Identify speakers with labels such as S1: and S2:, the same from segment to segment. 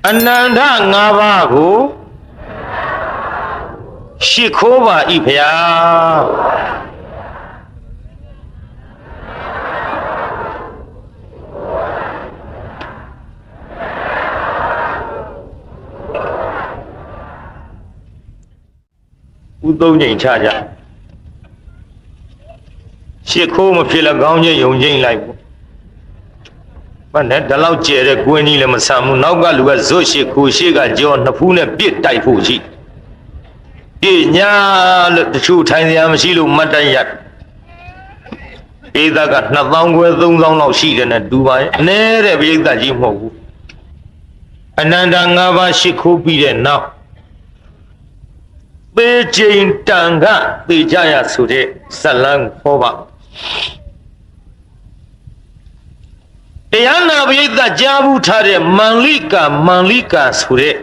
S1: အနန္တ၅ပါးကိုရှိခိုးပါ၏ဖျားဥသုံးချိန်ချကြရှစ်ခိုးမဖြစ်လည်းကောင်းချင်းယုံချင်းလိုက်ဘူးဘာနဲ့ဒီလောက်ကျဲတဲ့ကွင်းကြီးလည်းမဆန်ဘူးနောက်ကလူကဇွတ်ရှစ်ခိုးရှေ့ကကြောနှစ်ဖူးနဲ့ပြစ်တိုက်ဖို့ရှိပညာလို့တချို့ထိုင်စရာမရှိလို့မတ်တရတ်ပိသက2000ခွဲ3000လောက်ရှိတယ်နဲ့တူပါရဲ့အနည်းတဲ့ပိသကြီးမဟုတ်ဘူးအနန္တ၅ပါးရှစ်ခိုးပြီးတဲ့နောက်ပေချိန်တန်ခပေကြရဆိုတဲ့ဇလံခေါ်ပါတရားနာပိဋကကြားဘူးထားတဲ့မန္လိကာဆိုတဲ့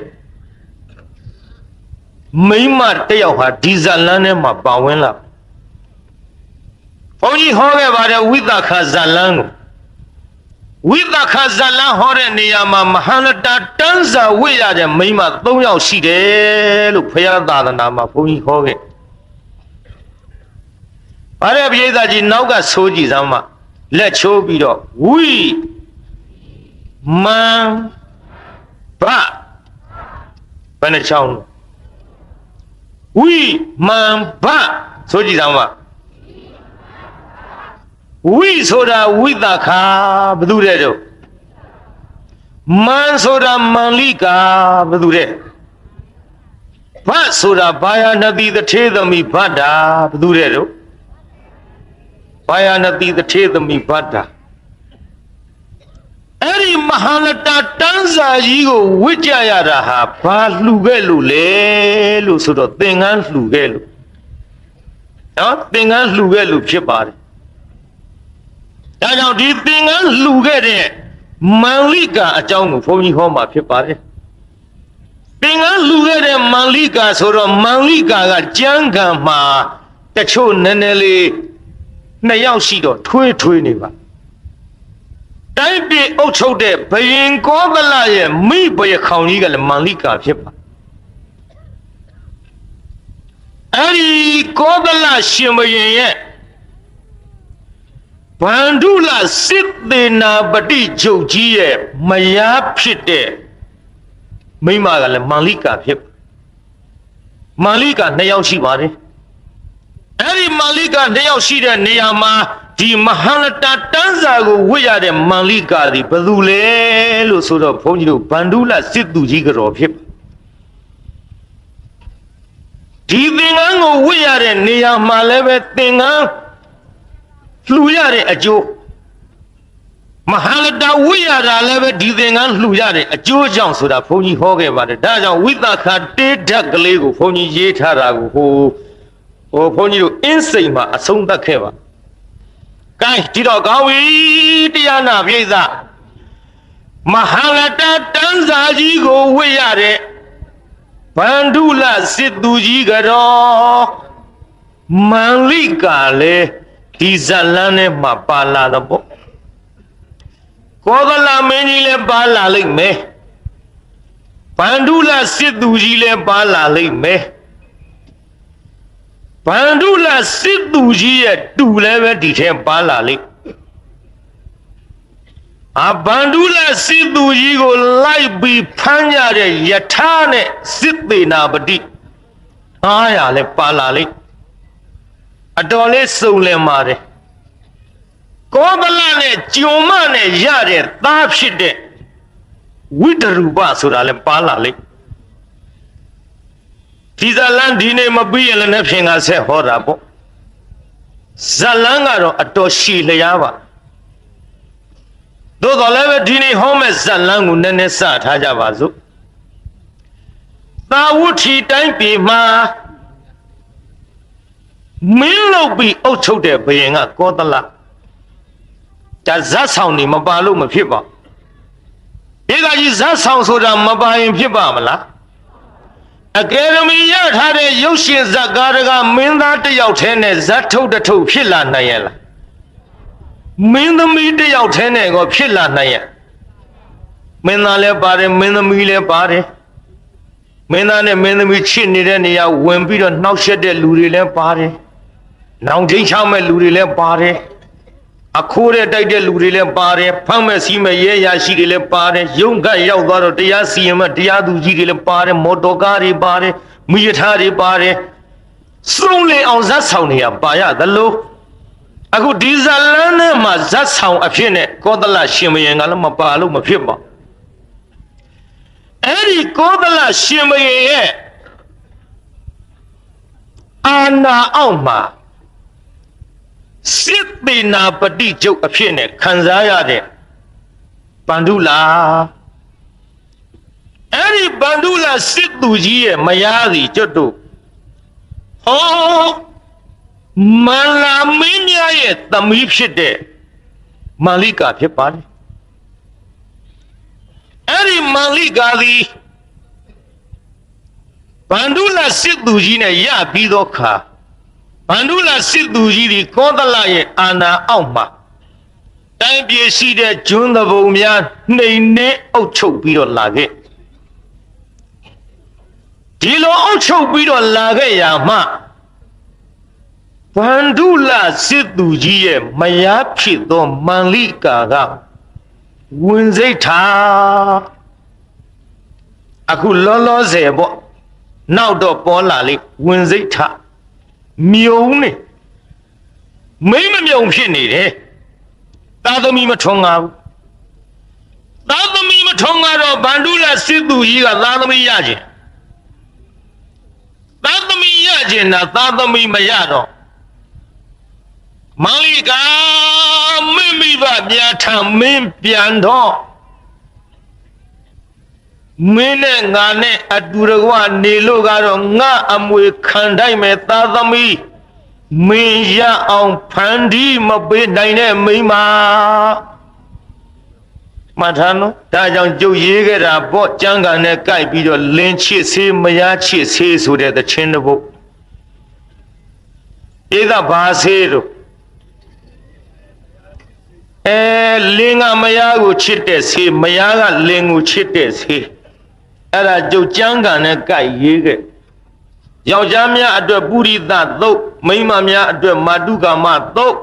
S1: မိမတယောက်ဟာဒီဇလံထဲမှာပါဝင်လာဘုန်းကြီးဟောခဲ့ပါတယ်ဝိသခဇလံကိုဝိသခဇလံဟောတဲ့နေရာမှာမဟာလတာတန်းစာဝိရတဲ့မိမ3ယောက်ရှိတယ်လို့ဘုရားသာသနာမှာဘုန်းကြီးဟောခဲ့ပါတယ်ပိဋကကြီးနောက်ကဆိုးကြည့်စမ်းမှလက်ချိုးပြီးတော့ဝိမန်ဘဘယ်နှချောင်းဝိမန်ဘဆိုကြည့်စမ်းမှဝိဆိုတာဝိသခာဘယ်သူတဲ့တော့မန်ဆိုတာမန္လိကာဘယ်သူတဲ့ဘဆိုတာဘာယာနတိတထေသမီးဗတ္တာဘယ်သူတဲ့တော့ဘာယာနတိတထေသမီးဗတ္တာအဲ့ဒီမဟာလတာတန်းစာကြီးကိုဝစ်ကြရတာဟာဘာလှူခဲ့လို့လဲလို့ဆိုတော့သင်္ကန်းလှူခဲ့လို့နော်သင်္ကန်းလှူခဲ့လို့ဖြစ်ပါတယ်ဒါကြောင့်ဒီသင်္ကန်းလှူခဲ့တဲ့မန္လိကာအကြောင်းကိုဘုန်းကြီးဟောမှာဖြစ်ပါတယ်သင်္ကန်းလှူခဲ့တဲ့မန္လိကာဆိုတော့မန္လိကာကကျမ်းဂန်မှာတချို့နည်းနည်းလေး2ယောက်ရှိတော့ထွေးနေပါတိုင်းပြည်အုပ်ချုပ်တဲ့ဘယင်ကောသလရဲ့မိဘရခေါင်ကြီးကလည်းမန္လိကာဖြစ်ပါအဲ့ဒီကောသလရှင်ဘယင်ရဲ့ဗန္ဓုလစစ်သေးနာပတိချုပ်ကြီးရဲ့မယားဖြစ်တဲ့မိမကလည်းမန္လိကာဖြစ်မန္လိကာ2ယောက်ရှိပါတယ်အဲ့ဒီမန္လိကာ2ယောက်ရှိတဲ့နေရာမှာဒီမဟာလတာတန်းစာကိုဝတ်ရတဲ့မန္လိကာဒီဘယ်သူလဲလို့ဆိုတော့ဘုန်းကြီးတို့ဗန္ဓုလစစ်သူကြီးကတော်ဖြစ်ဒီသင်္ကန်းကိုဝတ်ရတဲ့နေရာမှာလည်းပဲသင်္ကန်းလှူရတဲ့အကျိုးမဟာလတာဝိရတာလည်းပဲဒီသင်္ကန်းလှူရတဲ့အကျိုးကြောင့်ဆိုတာဘုန်းကြီးဟောခဲ့ပါတယ်ဒါကြောင့်ဝိသခာတေဓာတ်ကလေးကိုဘုန်းကြီးရေးထားတာကိုဟိုဘုန်းကြီးတို့အင်းစိန်မှာအဆုံးသတ်ခဲ့ပါကဲဒီတော့ကောင်းပြီတရားနာပြိဿမဟာလတာတန်းစာကြီးကိုဝိရတဲ့ဗန္ဓုလစစ်သူကြီးကတော်မန္လိကာလည်းဒီဇလန်းနဲ့မှာပါလာတော့ပေါ့ကောသလမင်းကြီးလည်းပါလာလိမ့်မယ်ဗန္ဓုလစစ်သူကြီးလည်းပါလာလိမ့်မယ်ဗန္ဓုလစစ်သူကြီးရဲ့တူလည်းပဲဒီထဲပါလာလိမ့်ဗန္ဓုလစစ်သူကြီးကိုလိုက်ပြီးဖမ်းကြတဲ့ယထာနဲ့စစ်သေးနာပတိ900လည်းပါလာလိမ့်အတော်လေးစုံလင်ပါတယ်ကောသလနဲ့ကျုံမနဲ့ရတဲ့သားဖြစ်တဲ့ဝိတရူပဆိုတာလည်းပါလာလိမ့်ဒီဇလန်းဒီနေ့မပြီးရင်လည်းဖြင်ကဆက်ဟောတာပေါ့ဇလန်းကတော့အတော်ရှည်လျားပါသို့တော်လည်းပဲဒီနေ့ဟောမဲ့ဇလန်းကိုနည်းနည်းစထားကြပါစို့သာဝုထီတိုင်းပြည်မှာမင်းလုပ်ပြီးအုပ်ချုပ်တဲ့ဘုရင်ကကောသလဒါဇတ်ဆောင်နေမပါလို့မဖြစ်ပါဒီကကြီးဇတ်ဆောင်ဆိုတာမပါရင်ဖြစ်ပါမလားအကယ်ဒမီရထားတဲ့ရုပ်ရှင်ဇာတ်ကားကမင်းသားတစ်ယောက်ထဲနဲ့ဇတ်ထုတ်တစ်ထုတ်ဖြစ်လာနိုင်ရဲ့လားမင်းသမီးတစ်ယောက်ထဲနဲ့ကိုဖြစ်လာနိုင်ရဲ့ မင်းသားလည်းပါတယ်မင်းသမီးလည်းပါတယ်မင်းသားနဲ့မင်းသမီးချစ်နေတဲ့နေရာဝင်ပြီးတော့နှောက်ယှက်တဲ့လူတွေလည်းပါတယ်နောင်ချင်းချမဲ့လူတွေလည်းပါတယ်အခိုးတဲ့တိုက်တဲ့လူတွေလည်းပါတယ်ဖမ်းမဲ့စီးမဲ့ရဲရရှိတွေလည်းပါတယ်ရုံးကရောက်သွားတော့တရားစီရင်မဲ့တရားသူကြီးတွေလည်းပါတယ်မော်တော်ကားတွေပါတယ်မိရထားတွေပါတယ်စုံလင်အောင်ဇက်ဆောင်နေရပါရသလိုအခုဒီဇလန်းနဲ့မှာဇက်ဆောင်အဖြစ်နဲ့ကောသလရှင်မယံကလည်းမပါလို့မဖြစ်ပါအဲ့ဒီကောသလရှင်မယံရဲ့အာနာအောက်မှာစစ်သေနာပတိကျုပ်အဖြစ်နဲ့ခံစားရတဲ့ဗန္ဓုလာအဲ့ဒီဗန္ဓုလာစစ်သူကြီးရဲ့မယားစီကျွတ်တို့ဟောမန္လာမင်းများရဲ့သမီးဖြစ်တဲ့မန္လိကာဖြစ်ပါတယ်အဲ့ဒီမန္လိကာသည်ဗန္ဓုလာစစ်သူကြီးနဲ့ရပြီးသောအခါဗန္ဓုလာစစ်သူကြီးဒီကောသလရဲ့အာဏာအောက်မှာတိုင်းပြည်ရှိတဲ့ကျွန်းသဘုံများနှိမ်နှင်းအုပ်ချုပ်ပြီးတော့လာခဲ့ဒီလိုအုပ်ချုပ်ပြီးတော့လာခဲ့ရမှဗန္ဓုလာစစ်သူကြီးရဲ့မယားဖြစ်သောမန္လိကာကဝင်စိတ်ထားအခုလောလောဆယ်ပေါ့နောက်တော့ပေါ်လာလေဝင်စိတ်ထားမြုံနေမိမမြုံဖြစ်နေတယ်သားသမီးမထွန်းကားဘူးသားသမီးမထွန်းကားတော့ဗန္ဓုလာစစ်သူကြီးကသားသမီးရခြင်းသားသမီးရခြင်းနဲ့သားသမီးမရတော့မန္လိကာမင်းမိဘပြန်ထမင်းပြန်တော့မင်းနဲ့ငါနဲ့အတူတကွနေလို့ကတော့ငါအမွေခံတိုင်းမဲ့သားသမီးမင်းရအောင်ဖန်တီးမပေးနိုင်တဲ့မိန်းမမှတ်ထားနော်ဒါကြောင့်ကျုပ်ရေးခဲ့တာပေါ့ကျမ်းဂန်နဲ့ကြိုက်ပြီးတော့လင်းချစ်ဆေးမယားချစ်ဆေးဆိုတဲ့သချင်းတစ်ပုဒ်ဧကဘာဆေးတို့လင်းကမယားကိုချစ်တဲ့ဆေးမယားကလင်းကိုချစ်တဲ့ဆေးအဲ့ဒါကျုပ်ကျမ်းဂန်နဲ့ကြိုက်ရေးခဲ့ယောက်ျားများအတွက်ပုရိသသုတ်မိန်းမများအတွက်မာတုကာမသုတ်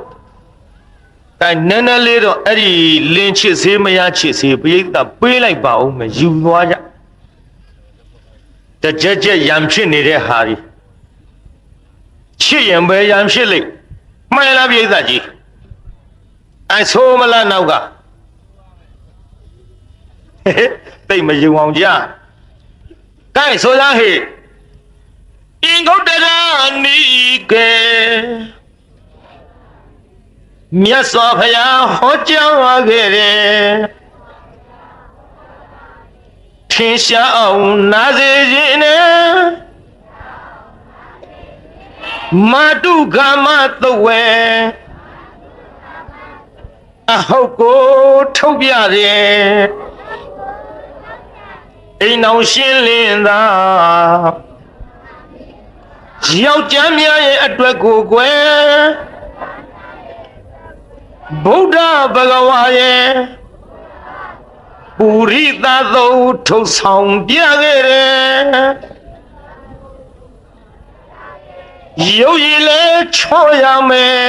S1: အဲနည်းနည်းလေးတော့အဲ့ဒီလင်းချစ်ဆေးမယားချစ်ဆေးပရိသတ်ပေးလိုက်ပါဦးမယ်ယူသွားကြတကြက်ကြက်ရံဖြစ်နေတဲ့ဟာဒီချစ်ရင်ပဲရံဖြစ်လိမ့်မှန်လားပရိသတ်ကြီးအဲဆိုးမလားနောက်ကသိမယုံအောင်ကြကဲဆိုလားဟေ့အင်္ဂုတ္တရာနိကေမြတ်စွာဘုရားဟောကြားခဲ့တယ်ထင်ရှားအောင်နာစေခြင်းနဲ့မာတုဂမသဝေအဟုတ်ကိုထုတ်ပြတယ်အိမ်အောင်ရှင်းလင်းသာယောက်ျားများရဲ့အတွက်ကိုကွယ်ဗုဒ္ဓဘဂဝါရဲ့ပုရိသသုတ်ထုတ်ဆောင်ပြခဲ့တယ်ရုပ်ရည်လည်းချောရမယ်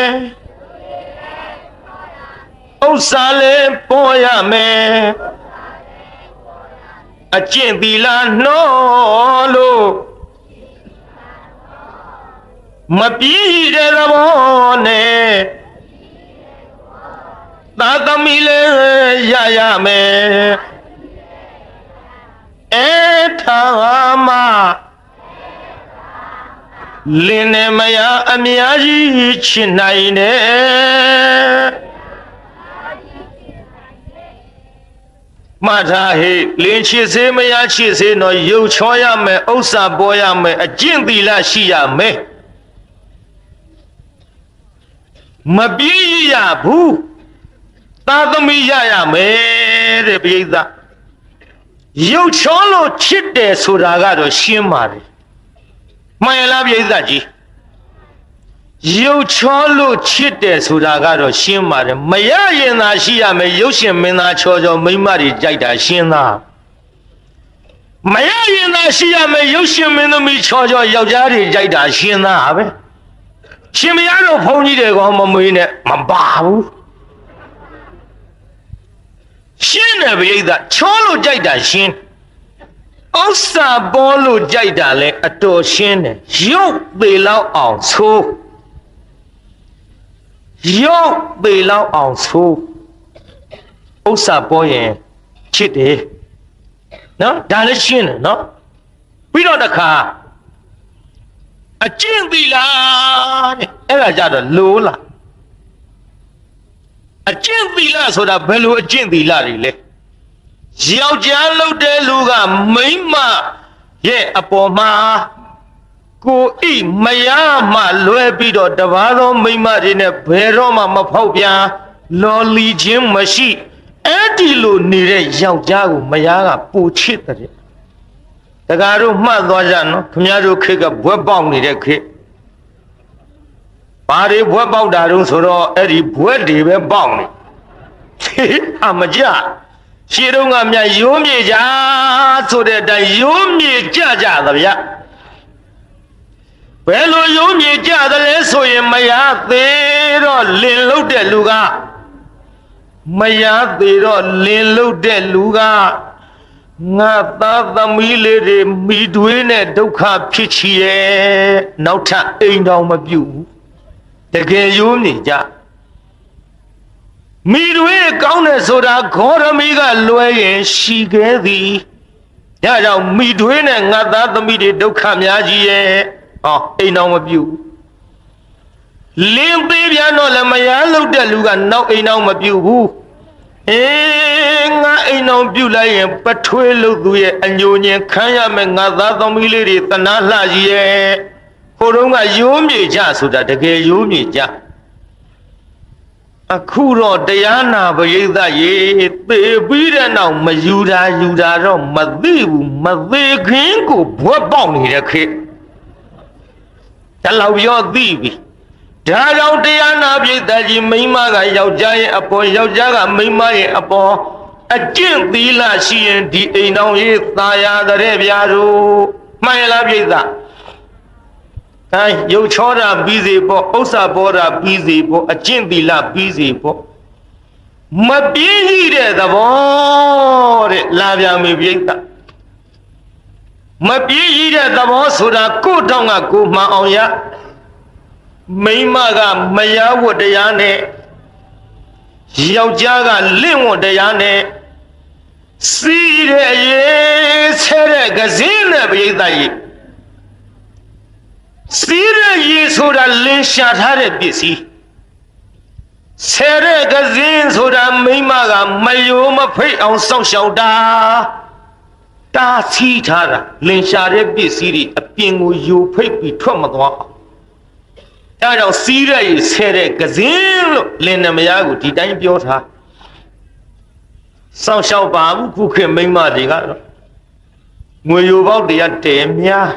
S1: ဥစ္စာလည်းပေါ်ရမယ်အကျင့်သီလနှောလို့မပြည့်တဲ့သဘောနဲ့သာသမီလည်းရရမယ်ထာမလင်းနေမရအများကြီးချစ်နိုင်တယ်မထာဟိလင်းချစ်စေမရချစ်စေတော့ရုပ်ချောရမယ်ဥစ္စာပေါ်ရမယ်အကျင့်သီလရှိရမယ်မပြည့်ရဘူးသာသမီရရမယ်တဲ့ပိဋကရုပ်ချောလို့ချစ်တယ်ဆိုတာကတော့ရှင်းပါတယ်မှန်လားပိဋကကြီး ရုပ်ချောလို့ချစ်တယ်ဆိုတာကတော့ရှင်းပါတယ်မရရင်သာရှိရမယ်ရုပ်ရှင်မင်းသားချောချောမိန်းမတွေကြိုက်တာရှင်းသားမရရင်သာရှိရမယ်ရုပ်ရှင်မင်းသမီးချောချောယောက်ျားတွေကြိုက်တာရှင်းသားပဲရှင်မရတော့ဘုန်းကြီးတွေကောမမွေးနဲ့မပါဘူးရှင်းတယ်ဗျိဒချောလို့ကြိုက်တာရှင်းဥစ္စာပေါ်လို့ကြိုက်တာလဲအတော်ရှင်းတယ်ရုပ်သေးလောက်အောင်ဆိုးရုပ်သေးလောက်အောင်ဆိုးဥစ္စာပေါ်ရင်ချစ်တယ်နော်ဒါလည်းရှင်းတယ်နော်ပြီးတော့တစ်ခါအကျင့်သီလတဲ့အဲ့ဒါကြတော့လိုးလားအကျင့်သီလဆိုတာဘယ်လိုအကျင့်သီလတွေလဲယောက်ျားလုပ်တဲ့လူကမိန်းမရဲ့အပေါ်မှာကိုဣမရမှလွဲပြီးတော့တပါးသောမိန်းမတွေနဲ့ဘယ်တော့မှမဖောက်ပြန်လော်လီခြင်းမရှိအဲ့ဒီလိုနေတဲ့ယောက်ျားကိုမယားကပူချစ်တဲ့တကားတို့မှတ်သွားကြနော်ခင်ဗျားတို့ခေတ်ကဘွဲပေါက်နေတဲ့ခေတ်ဘာတွေဘွဲပေါက်တာတုံးဆိုတော့အဲ့ဒီဘွဲတွေပဲပေါက်နေအမကြရှင်းတော့ကမြန်ရိုးမြေကြဆိုတဲ့အတိုင်းရိုးမြေကြကြသဗျာဘယ်လိုရိုးမြေကြတယ်လဲဆိုရင်မယားသေးတော့လင်လုတ်တဲ့လူကမယားသေးတော့လင်လုတ်တဲ့လူကငါသားသမီးလေးတွေမိတွေးနဲ့ဒုက္ခဖြစ်ချီရဲ့နောက်ထပ်အိမ်တော်မပြုတ်ဘူးတကယ်ရိုးမြေကြမိတွေကောင်းတယ်ဆိုတာဂေါရမီကလွဲရင်ရှိခဲ့သည်ဒါကြောင့်မိတွေနဲ့ငါသားသမီးတွေဒုက္ခများကြီးရဲ့ဟောအိမ်တော်မပြုတ်လင်းသေးပြန်တော့လည်းမယားလုတ်တဲ့လူကနောက်အိမ်တော်မပြုတ်ဘူးငါအိမ်တော်ပြုတ်လိုက်ရင်ပထွေးလုတ်သူရဲ့အညိုညင်ခံရမယ်ငါသားသမီးလေးတွေတနာလှကြီးရဲ့ဟိုတုန်းကရိုးမြေကြဆိုတာတကယ်ရိုးမြေကြအခုတော့တရားနာပရိသတ်ရေသေပြီးတဲ့နောက်မယူတာတော့မသိဘူးမသေးခင်ကိုဘွက်ပေါက်နေတဲ့ခေတ်တလောက်ရောသိပြီဒါကြောင့်တရားနာပရိသတ်ကြီးမိန်းမကယောက်ျားရဲ့အပေါ်ယောက်ျားကမိန်းမရဲ့အပေါ်အကျင့်သီလရှိရင်ဒီအိမ်တော်ရေးသာယာတဲ့ဗျာတို့မှန်ရလားပရိသတ်ရုပ်ချောတာပြီးစေပေါ့ဥစ္စာပေါ်တာပြီးစေပေါ့အကျင့်သီလပြီးစေပေါ့မပြင်းကြီးတဲ့သဘောတဲ့လာပြန်ပြီပြိတ္တမပြင်းကြီးတဲ့သဘောဆိုတာကိုယ့်တောင်းကကိုမှန်အောင်ရမိန်းမကမယားဝတ်တရားနဲ့ယောက်ျားကလင့်ဝတ်တရားနဲ့စီးတဲ့ရေးဆဲတဲ့ကစင်းနဲ့ပြိတ္တကြီးစီးရည်ဆိုတာလင်းရှာထားတဲ့ပစ္စည်းဆဲတဲ့ကစင်းဆိုတာမိမကမယိုးမဖိတ်အောင်စောင့်ရှောက်တာတာစီးထားတာလင်းရှာတဲ့ပစ္စည်းတွေအပြင်ကိုယိုဖိတ်ပြီးထွက်မသွားအောင်အဲကြောင့်စီးရည်ဆဲတဲ့ကစင်းလို့လင်းနမယားကိုဒီတိုင်းပြောထားစောင့်ရှောက်ပါဘူးခုခေတ်မိမတွေကတော့ငွေယိုပေါက်တွေကတဲများ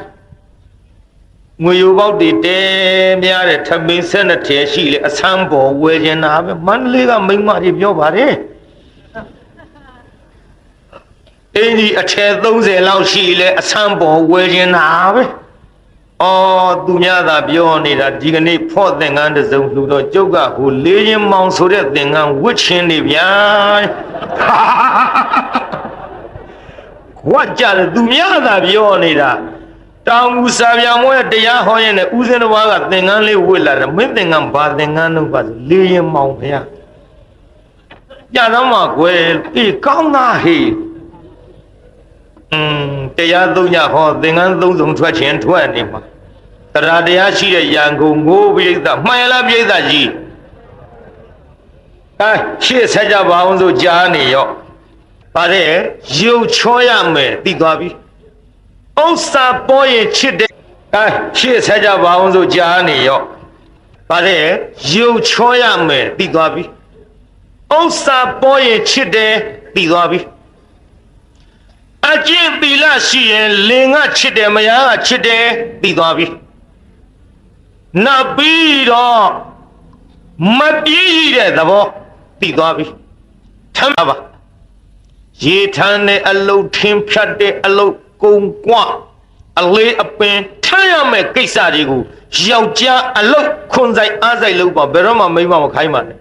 S1: ငွေရိုးပေါက်တွေတဲများတဲ့ထမင်းဆက်နှစ်ထည်ရှိလေအဆန်းပေါ်ဝယ်ကျင်တာပဲမန္တလေးကမိန်းမတွေပြောပါတယ်အင်းကြီးအထည်30လောက်ရှိလေအဆန်းပေါ်ဝယ်ကျင်တာပဲအော်သူများသာပြောနေတာဒီကနေ့ဖော့သင်္ကန်းတစ်စုံလှူတော့ကျုပ်ကဟိုလေးချင်းမောင်ဆိုတဲ့သင်္ကန်းဝစ်ချင်းနေဗျာခွက်ကြတယ်သူများသာပြောနေတာတောင်ဦးစာပြန်မွဲတရားဟောရင်လည်းဦးစင်းတော်ကသင်္ကန်းလေးဝစ်လာတယ်မင်းသင်္ကန်းဘာသင်္ကန်းတော့ပါဆိုလေးရင်မောင်ဗျာကြတော့မှကွယ်အေးကောင်းသားဟေးတရားသုံးညဟောသင်္ကန်းသုံးစုံထွက်ခြင်းထွက်နေမှာတရားတရားရှိတဲ့ရန်ကုန်ကိုပြိဿမှန်ရလားပြိဿကြီးရှေ့ဆက်ကြပါအောင်ဆိုကြားနေရောဗါတဲ့ရုပ်ချောရမယ်ပြီးသွားပြီဥစ္စာပေါ်ရင်ချစ်တဲ့ရှေ့ဆက်ကြပါအောင်ဆိုကြားနေရောဗါတဲ့ရုပ်ချောရမယ်ပြီးသွားပြီဥစ္စာပေါ်ရင်ချစ်တယ်ပြီးသွားပြီအကျင့်သီလရှိရင်လင်ကချစ်တယ်မယားကချစ်တယ်ပြီးသွားပြီ နောက်ပြီးတော့မပြေးရတဲ့သဘောသိသွားပြီထမ်းပါရေထမ်းတဲ့အလုတ်ထင်းဖြတ်တဲ့အလုတ်ကုံကွအလေးအပင်ထမ်းရမယ့်ကိစ္စတွေကိုယောက်ျားအလုတ်ခွန်ဆိုင်အားဆိုင်လုပ်ပါဘယ်တော့မှမိန်းမမခိုင်းပါနဲ့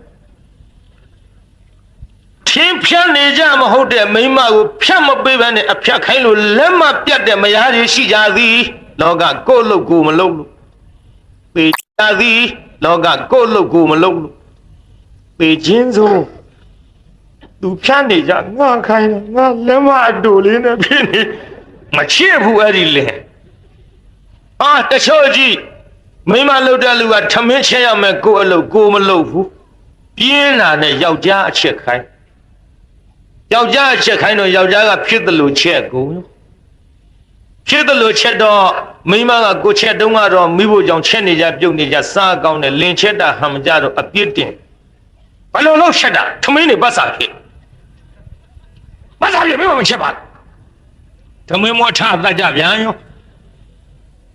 S1: ထင်းဖြတ်နေကြမဟုတ်တဲ့မိန်းမကိုဖြတ်မပေးဘဲနဲ့အဖြတ်ခိုင်းလို့လက်မပြတ်တဲ့မယားတွေရှိကြသည်လောကကိုယ့်လုတ်ကိုမလုပ်လို့ပေကြသည်လောကကိုယ့်လုတ်ကိုမလုပ်လို့ပေချင်းစိုးသူဖြတ်နေကြငါခိုင်းငါလက်မအတူလေးနဲ့ဖြစ်နေမချစ်ဘူးအဲ့ဒီလေတချို့ကြီးမိမလှုပ်တဲ့လူကထမင်းချက်ရမယ်ကိုယ်အလုပ်ကိုမလုပ်ဘူးပြင်းလာတဲ့ယောက်ျားအချက်ခိုင်းယောက်ျားအချက်ခိုင်းတော့ယောက်ျားကဖြစ်တယ်လို့ချက်ကိုဖြစ်တယ်လို့ချက်တော့မိမကကိုချက်တုံးကတော့မိဖို့ကြောင့်ချက်နေကြပြုတ်နေကြစားကောင်းတယ်လင်ချက်တာဟမ်ကြတော့အပြစ်တင်ဘာလို့လို့ချက်တာထမင်းနေပတ်စားဖြစ်ပတ်စားဖြစ်မိမချက်ပါထမင်းမောထတတ်ကြဗျာယော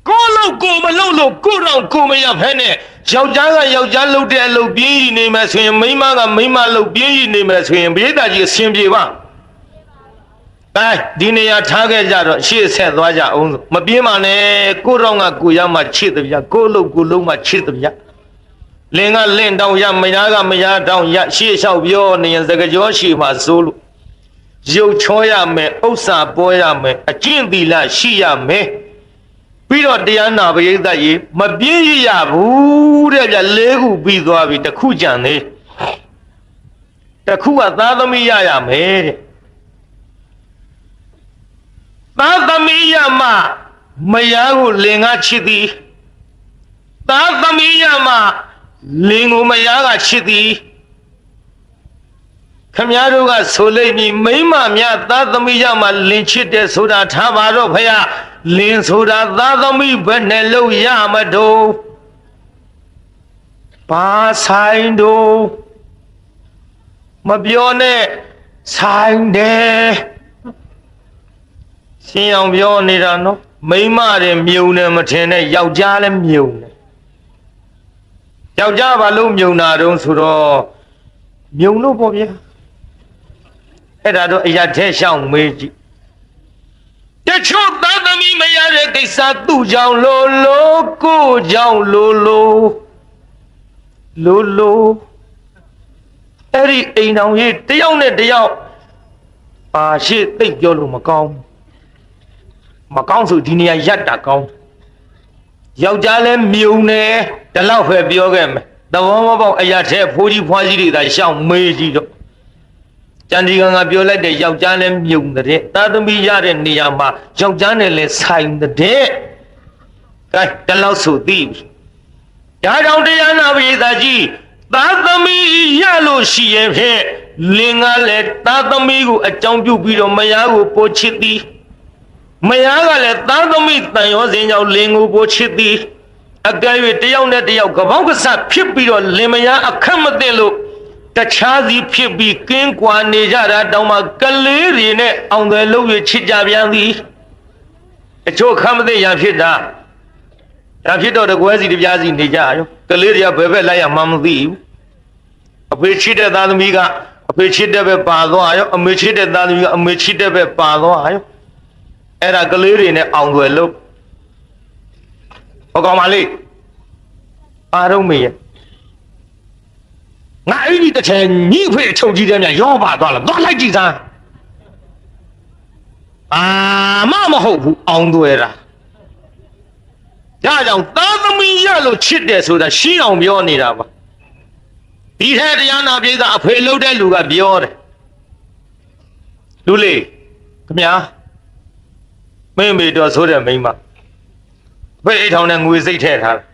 S1: ကိုလို့ကိုမလို့လို့ကိုတော့ကိုမရဖဲနဲ့ယောက်ျားကယောက်ျားလှုပ်တဲ့အလုပ်ပြင်းရည်နေမယ်ဆိုရင်မိန်းမကမိန်းမလှုပ်ပြင်းရည်နေမယ်ဆိုရင်ဘိဓာကြီးအဆင်ပြေပါဒီနေရာထားခဲ့ကြတော့ရှေ့ဆက်သွားကြအောင်မပြင်းပါနဲ့ကိုတော့ကကိုရမှချစ်တယ်ဗျကိုလို့ကိုလုံးမှချစ်တယ်ဗျလင်ကလင့်တောင်ရမယားကမယားတောင်ရရှေ့လျှောက်ပြောနေရင်စကားကြောရှိမှစိုးလို့ရုပ်ချောရမယ်ဥစ္စာပေါ်ရမယ်အကျင့်သီလရှိရမယ်ပြီးတော့တရားနာပရိသတ်ကြီးမပြင်းရဘူးတဲ့ဗျ၄ခုပြီးသွားပြီတစ်ခုကြံသေးတစ်ခုကသားသမီးရမယ်တဲ့သားသမီးရမှမယားကိုလင်ကချစ်သည်သားသမီးရမှလင်ကိုမယားကချစ်သည်ခမည်းတော်ကဆိုလိုက်ပြီမိမများသားသမီးရမှလင်ချစ်တယ်ဆိုတာထားပါတော့ဖယားလင်ဆိုတာသားသမီးဘယ်နဲ့လို့ရမတော့ဘာဆိုင်တော့မပြောနဲ့ဆိုင်တယ်ရှင်းအောင်ပြောနေတာနော်မိန်းမတွေမြုံတယ်မထင်နဲ့ယောက်ျားလည်းမြုံတယ်ယောက်ျားဘာလို့မြုံတာတုံးဆိုတော့မြုံလို့ပေါ့ဗျာအဲ့ဒါတော့အရာထဲရှောင်းမေးကြည့်တချို့သားသမီးမရတဲ့ကိစ္စသူ့ကြောင့်လို့ကိုကြောင့်လို့အဲ့ဒီအိမ်တော်ကြီးတယောက်နဲ့တယောက်ရှိသိပ်ပြောလို့မကောင်းဆိုဒီနေရာရက်တာကောင်းယောက်ျားလဲမြုံနေဒီလောက်ပဲပြောခဲ့မယ်သဘောမပေါက်အရာထဲဖိုးကြီးဖွားကြီးတွေသာရှောင်းမေးကြည့်တော့ကျန်ဒီကပြောလိုက်တဲ့ယောက်ျားလဲမြုံတဲ့သားသမီးရတဲ့နေရာမှာယောက်ျားနဲ့လဲဆိုင်တဲ့ကဲဒီလောက်ဆိုသိပြီဒါကြောင့်တရားနာပရိသတ်ကြီးသားသမီးရလို့ရှိရင်ဖြင့်လင်ကလည်းသားသမီးကိုအကြောင်းပြုပြီးတော့မယားကိုပို့ချစ်သည်မယားကလည်းသားသမီးတန်ရောစင်ကြောင့်လင်ကိုပို့ချစ်သည်အကယ်၍တယောက်နဲ့တယောက်ကပောက်ကဆဖြစ်ပြီးတော့လင်မယားအခက်မသိလို့တခြားစီဖြစ်ပြီးကင်းကွာနေကြတာတောင်မှကလေးတွေနဲ့အောင်တယ်လို့ရချစ်ကြပြန်သည်အချို့ခမ်းမသိရဖြစ်တာဒါဖြစ်တော့တကွဲစီတပြားစီနေကြရောကလေးတွေကဘယ်ဘက်လိုက်ရမှမသိဘူးအဖေချစ်တဲ့သားသမီးကအဖေချစ်တဲ့ဘက်ပါသွားရောအမေချစ်တဲ့သားသမီးကအမေချစ်တဲ့ဘက်ပါသွားရောအဲ့ဒါကလေးတွေနဲ့အောင်တယ်လို့ဟောကောင်မလေးအားလုံးမေးရငါအဲ့ဒီတစ်ချိန်ညိဖေးချုပ်ကြီးတဲ့များရောပါသွားလားသွားလိုက်ကြည့်စမ်းမဟုတ်ဘူးအောင်သွဲတာဒါကြောင့်သားသမီးရလို့ချစ်တယ်ဆိုတာရှင်းအောင်ပြောနေတာပါဒီထဲတရားနာပြေးသားအဖေလှုပ်တဲ့လူကပြောတယ်လူလေးခင်ဗျာမင်းမေတော်ဆိုတဲ့မိန်းမဘယ်အိတ်ထောင်နဲ့ငွေစိတ်ထဲထားတယ်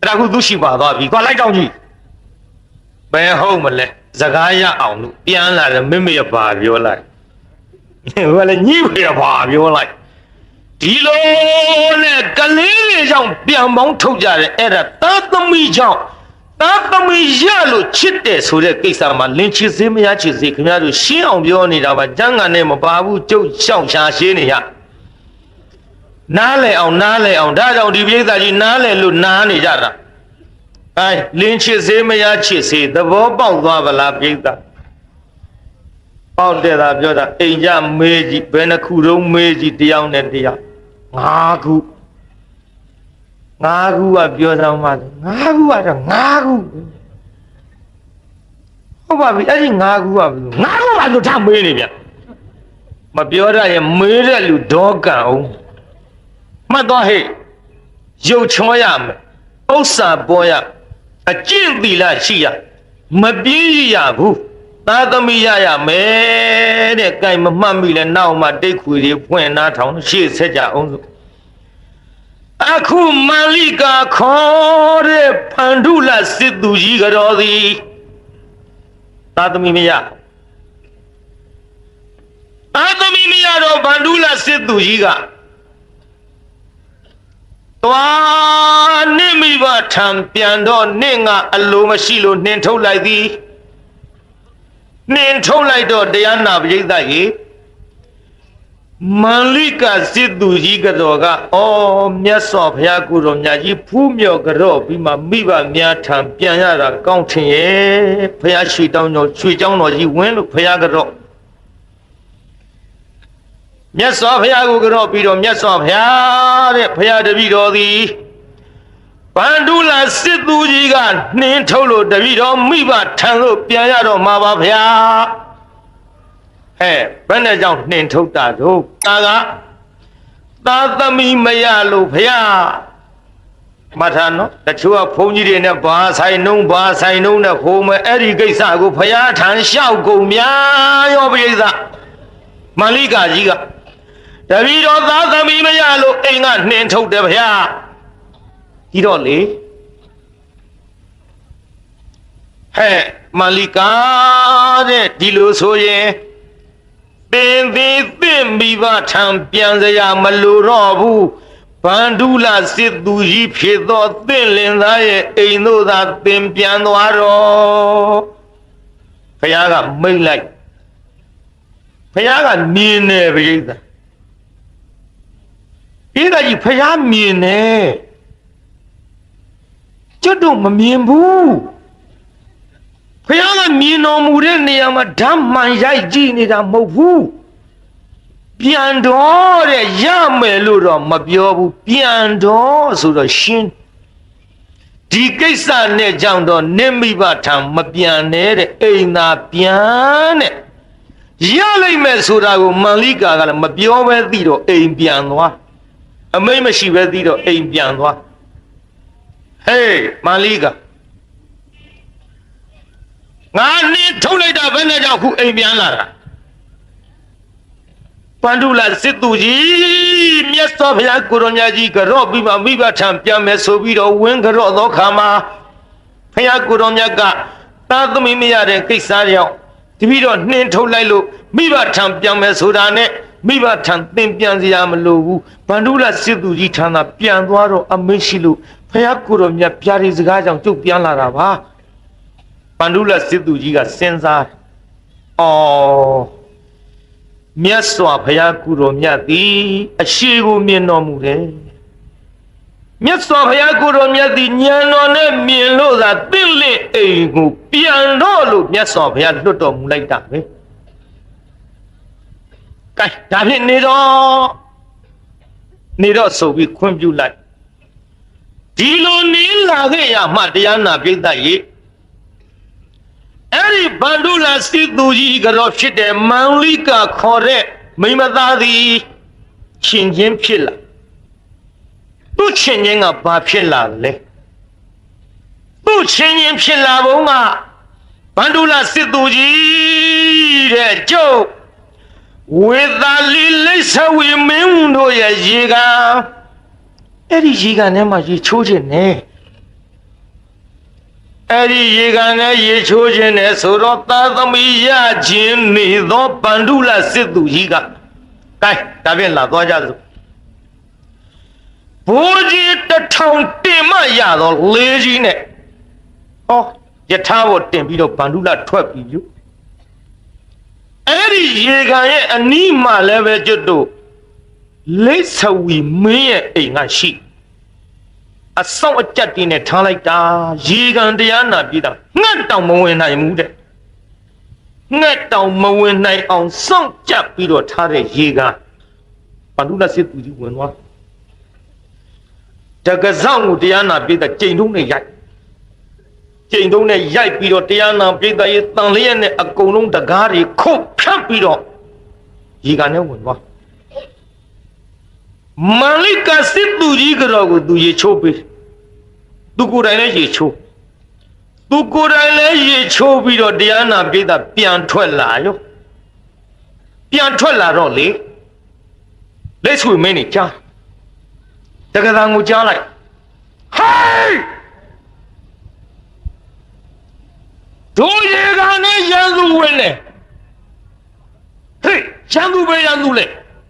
S1: အဲ့ဒါခုသူရှိပါသွားပြီသွားလိုက်တော့ကြည့်ဘယ်ဟုတ်မလဲစကားရအောင်လို့ပြန်လာတယ်မမေရပါပြောလိုက်ဟိုလည်းညှိဖေရပါပြောလိုက်ဒီလိုနဲ့ကလေးတွေကြောင့်ပြန်ပေါင်းထုတ်ကြတယ်အဲ့ဒါသားသမီးကြောင့်သားသမီးရလို့ချစ်တယ်ဆိုတဲ့ကိစ္စမှာလင်ချစ်စေမရချစ်စေခင်ဗျားတို့ရှင်းအောင်ပြောနေတာပါကျမ်းဂန်နဲ့မပါဘူးကျုပ်ရှောက်ရှာရှင်းနေရ နားလေအောင်ဒါကြောင့်ဒီပြိဿကြီးနားလေလို့နားနေကြတာအဲလင်းချစ်စေးမရချစ်စေးသဘောပေါက်သွားဗလားပြိဿပေါက်တဲ့သာပြောတာအိမ်ကြမေးကြည့်ဘယ်နှခုလုံးမေးကြည့်တယောက်နဲ့တယောက်5ခုကပြောတော့မှ5ခုကတော့5ခုဟုတ်ပါပြီအဲ့ဒီ5ခုကဘယ်လို5ခုမှလို့ထမေးနေဗျမပြောရရင်မေးတဲ့လူဒေါကံအောင်မှတ်တော့ဟဲ့ရုပ်ချောရမယ်ဥစ္စာပေါ်ရအကျင့်သီလရှိရမပြင်းရဘူးသာသမီရရမယ်တဲ့ကြိုင်မမှတ်မိလဲနောက်မှတိတ်ခွေတွေဖွင့်နားထောင်ရှေ့ဆက်ကြအောင်ဆိုအခုမန္လိကာခေါ်တဲ့ဖန္ဓုလစစ်သူကြီးကတော်သည်သာသမီမရတော့ဗန္ဓုလစစ်သူကြီးကသွားနိမိဘထံပြန်တော့နင့်ကအလိုမရှိလို့နှင်ထုတ်လိုက်သည်နှင်ထုတ်လိုက်တော့တရားနာပရိသတ်ကြီးမန္လိကစစ်သူကြီးကတော်ကမြတ်စွာဘုရားကိုတော်မြတ်ကြီးဖူးမြော်ကြော့ပြီးမှမိဘများထံပြန်ရတာကောင်းထင်ရဲ့ဘုရားရွှေတောင်းတော်ရွှေကျောင်းတော်ကြီးဝင်းလို့ဘုရားကတော့မြတ်စွာဘုရားကိုကြော့ပြီးတော့မြတ်စွာဘုရားတဲ့ဘုရားတပည့်တော်သည်ဗန္ဓုလစစ်သူကြီးကနှင်းထုတ်လို့တပည့်တော်မိဘထံသို့ပြန်ရတော့မှာပါဘုရားဘယ်နဲ့ကြောင့်နှင်းထုတ်တာတို့ဒါကသာသမီမရလို့ဘုရားမှတ်ထားနော်တချို့ကဘုန်းကြီးတွေနဲ့ဘာဆိုင်နှုံးနဲ့ဟိုမဲ့အဲ့ဒီကိစ္စကိုဘုရားထံလျှောက်ကုန်များရောပိဿမန္လိကာကြီးကတပည့်တော်သာသမီမရလို့အိမ်ကနှင်းထုတ်တယ်ဘုရားဒီတော့လေမန္လိကာတဲ့ဒီလိုဆိုရင်သင်သည်သင်မိဘထံပြန်စရာမလိုတော့ဘူးဗန္ဓုလစစ်သူကြီးဖြစ်သောသင်လင်သားရဲ့အိမ်သို့သာသင်ပြန်သွားတော့ဘုရားကမိတ်လိုက်ဘုရားကမြင်တယ်ပြိဿဒီကကြီးဘုရားမြင်တယ်ကျွတ်တော့မမြင်ဘူးဘုရားကမြင်တော်မူတဲ့နေရာမှာဓမ္မှန်ရိုက်ကြည့်နေတာမဟုတ်ဘူးပြန်တော်တဲ့ရမယ်လို့တော့မပြောဘူးပြန်တော်ဆိုတော့ရှင်းဒီကိစ္စနဲ့ကြောင့်တော့နိမိဘထံမပြန်နဲ့တဲ့အိမ်သာပြန်တဲ့ရလိုက်မယ်ဆိုတာကိုမန္လိကာကလည်းမပြောဘဲသိတော့အိမ်ပြန်သွားအမိတ်မရှိဘဲသိတော့အိမ်ပြန်သွားမန္လိကာငါနှင်းထုတ်လိုက်တာဘယ်နဲ့ကြောင့်ခုအိမ်ပြန်လာတာဗန္ဓုလစစ်သူကြီးမြတ်စွာဘုရားကိုရောင်မြတ်ကြီးကြော့ပြီးမှမိဘထံပြန်မယ်ဆိုပြီးတော့ဝင်းကြော့သောခါမှာဘုရားကိုရောင်မြတ်ကသာသမီမရတဲ့ကိစ္စကြောင့်တပည့်တော်နှင်းထုတ်လိုက်လို့မိဘထံပြန်မယ်ဆိုတာနဲ့မိဘထံသင်ပြန်စရာမလိုဘူးဗန္ဓုလစစ်သူကြီးထံသာပြန်သွားတော့အမေရှိလို့ဘုရားကိုရောင်မြတ်ပြားရီစကားကြောင့်ကျုပ်ပြန်လာတာပါဗန္ဓုလစစ်သူကြီးကစဉ်းစားမြတ်စွာဘုရားကိုရောမြတ်သည်အရှိကိုမြင်တော်မူတယ်မြတ်စွာဘုရားကိုရောမြတ်သည်ဉာဏ်တော်နဲ့မြင်လို့သာသင့်လင့်အိမ်ကိုပြန်တော့လို့မြတ်စွာဘုရားလွတ်တော်မူလိုက်တာပဲကဲဒါဖြင့်နေတော့ဆိုပြီးခွင့်ပြုလိုက်ဒီလိုနေလာခဲ့ရမှတရားနာပိဋကရေအဲ့ဒီဗန္ဓုလစစ်သူကြီးကတော့ဖြစ်တဲ့မန္လိကာခေါ်တဲ့မိမသားသည်ချင်းချင်းဖြစ်လာသူ့ချင်းချင်းကဘာဖြစ်လာလဲသူ့ချင်းချင်းဖြစ်လာဘုံကဗန္ဓုလစစ်သူကြီးတဲ့ကျုပ်ဝေသာလီလိษဝေမင်းတို့ရဲ့ရေကအဲ့ဒီရေကန်ထဲမှာရေချိုးခြင်းနဲ့အဲ့ဒီရေကန်နဲ့ရေချိုးခြင်းနဲ့ဆိုတော့သာသမီရခြင်းနေသောဗန္ဓုလစစ်သူကြီးကကဲဒါဖြင့်လာသွားကြစို့ဘိုးကြီး1000တင်မှရတော့လေးကြီးနဲ့ယထာဘောတင်ပြီးတော့ဗန္ဓုလထွက်ပြီယူအဲ့ဒီရေကန်ရဲ့အနီးမှာလည်းပဲကျွတ်တို့ လိဆဝီမင်းရဲ့အိမ်ကရှိအဆောင်အကြက်တင်းနဲ့ထားလိုက်တာရေကန်တရားနာပြည်တာငှက်တောင်မဝင်နိုင်ဘူးတဲ့ငှက်တောင်မဝင်နိုင်အောင်စောင့်ကြပ်ပြီးတော့ထားတဲ့ရေကန်ဘန္ဓုလစစ်သူကြီးဝင်သွားတကဆောင်ကိုတရားနာပြည်တာကြိမ်တုံးနဲ့ရိုက်ကျိန်တုံးနဲ့ရိုက်ပြီးတော့တရားနာပြည်သားရေးတန်လျက်နဲ့အကုန်လုံးတကားတွေခုတ်ဖြတ်ပြီးတော့ရေကန်နဲ့ဝင်သွားမန္လိကစစ်သူကြီးကတော့ကိုသူရေချိုးပေးသူကိုယ်တိုင်လည်းရေချိုးသူကိုယ်တိုင်လည်းရေချိုးပြီးတော့တရားနာပြည်သားပြန်ထွက်လာရောပြန်ထွက်လာတော့လေလက်ဆွေမင်းနေကြားတက္ကသံကိုကြားလိုက်ဟေးတို့ရေကန်နဲ့ရန်သူဝင်လေဟေးရန်သူပဲရန်သူလေ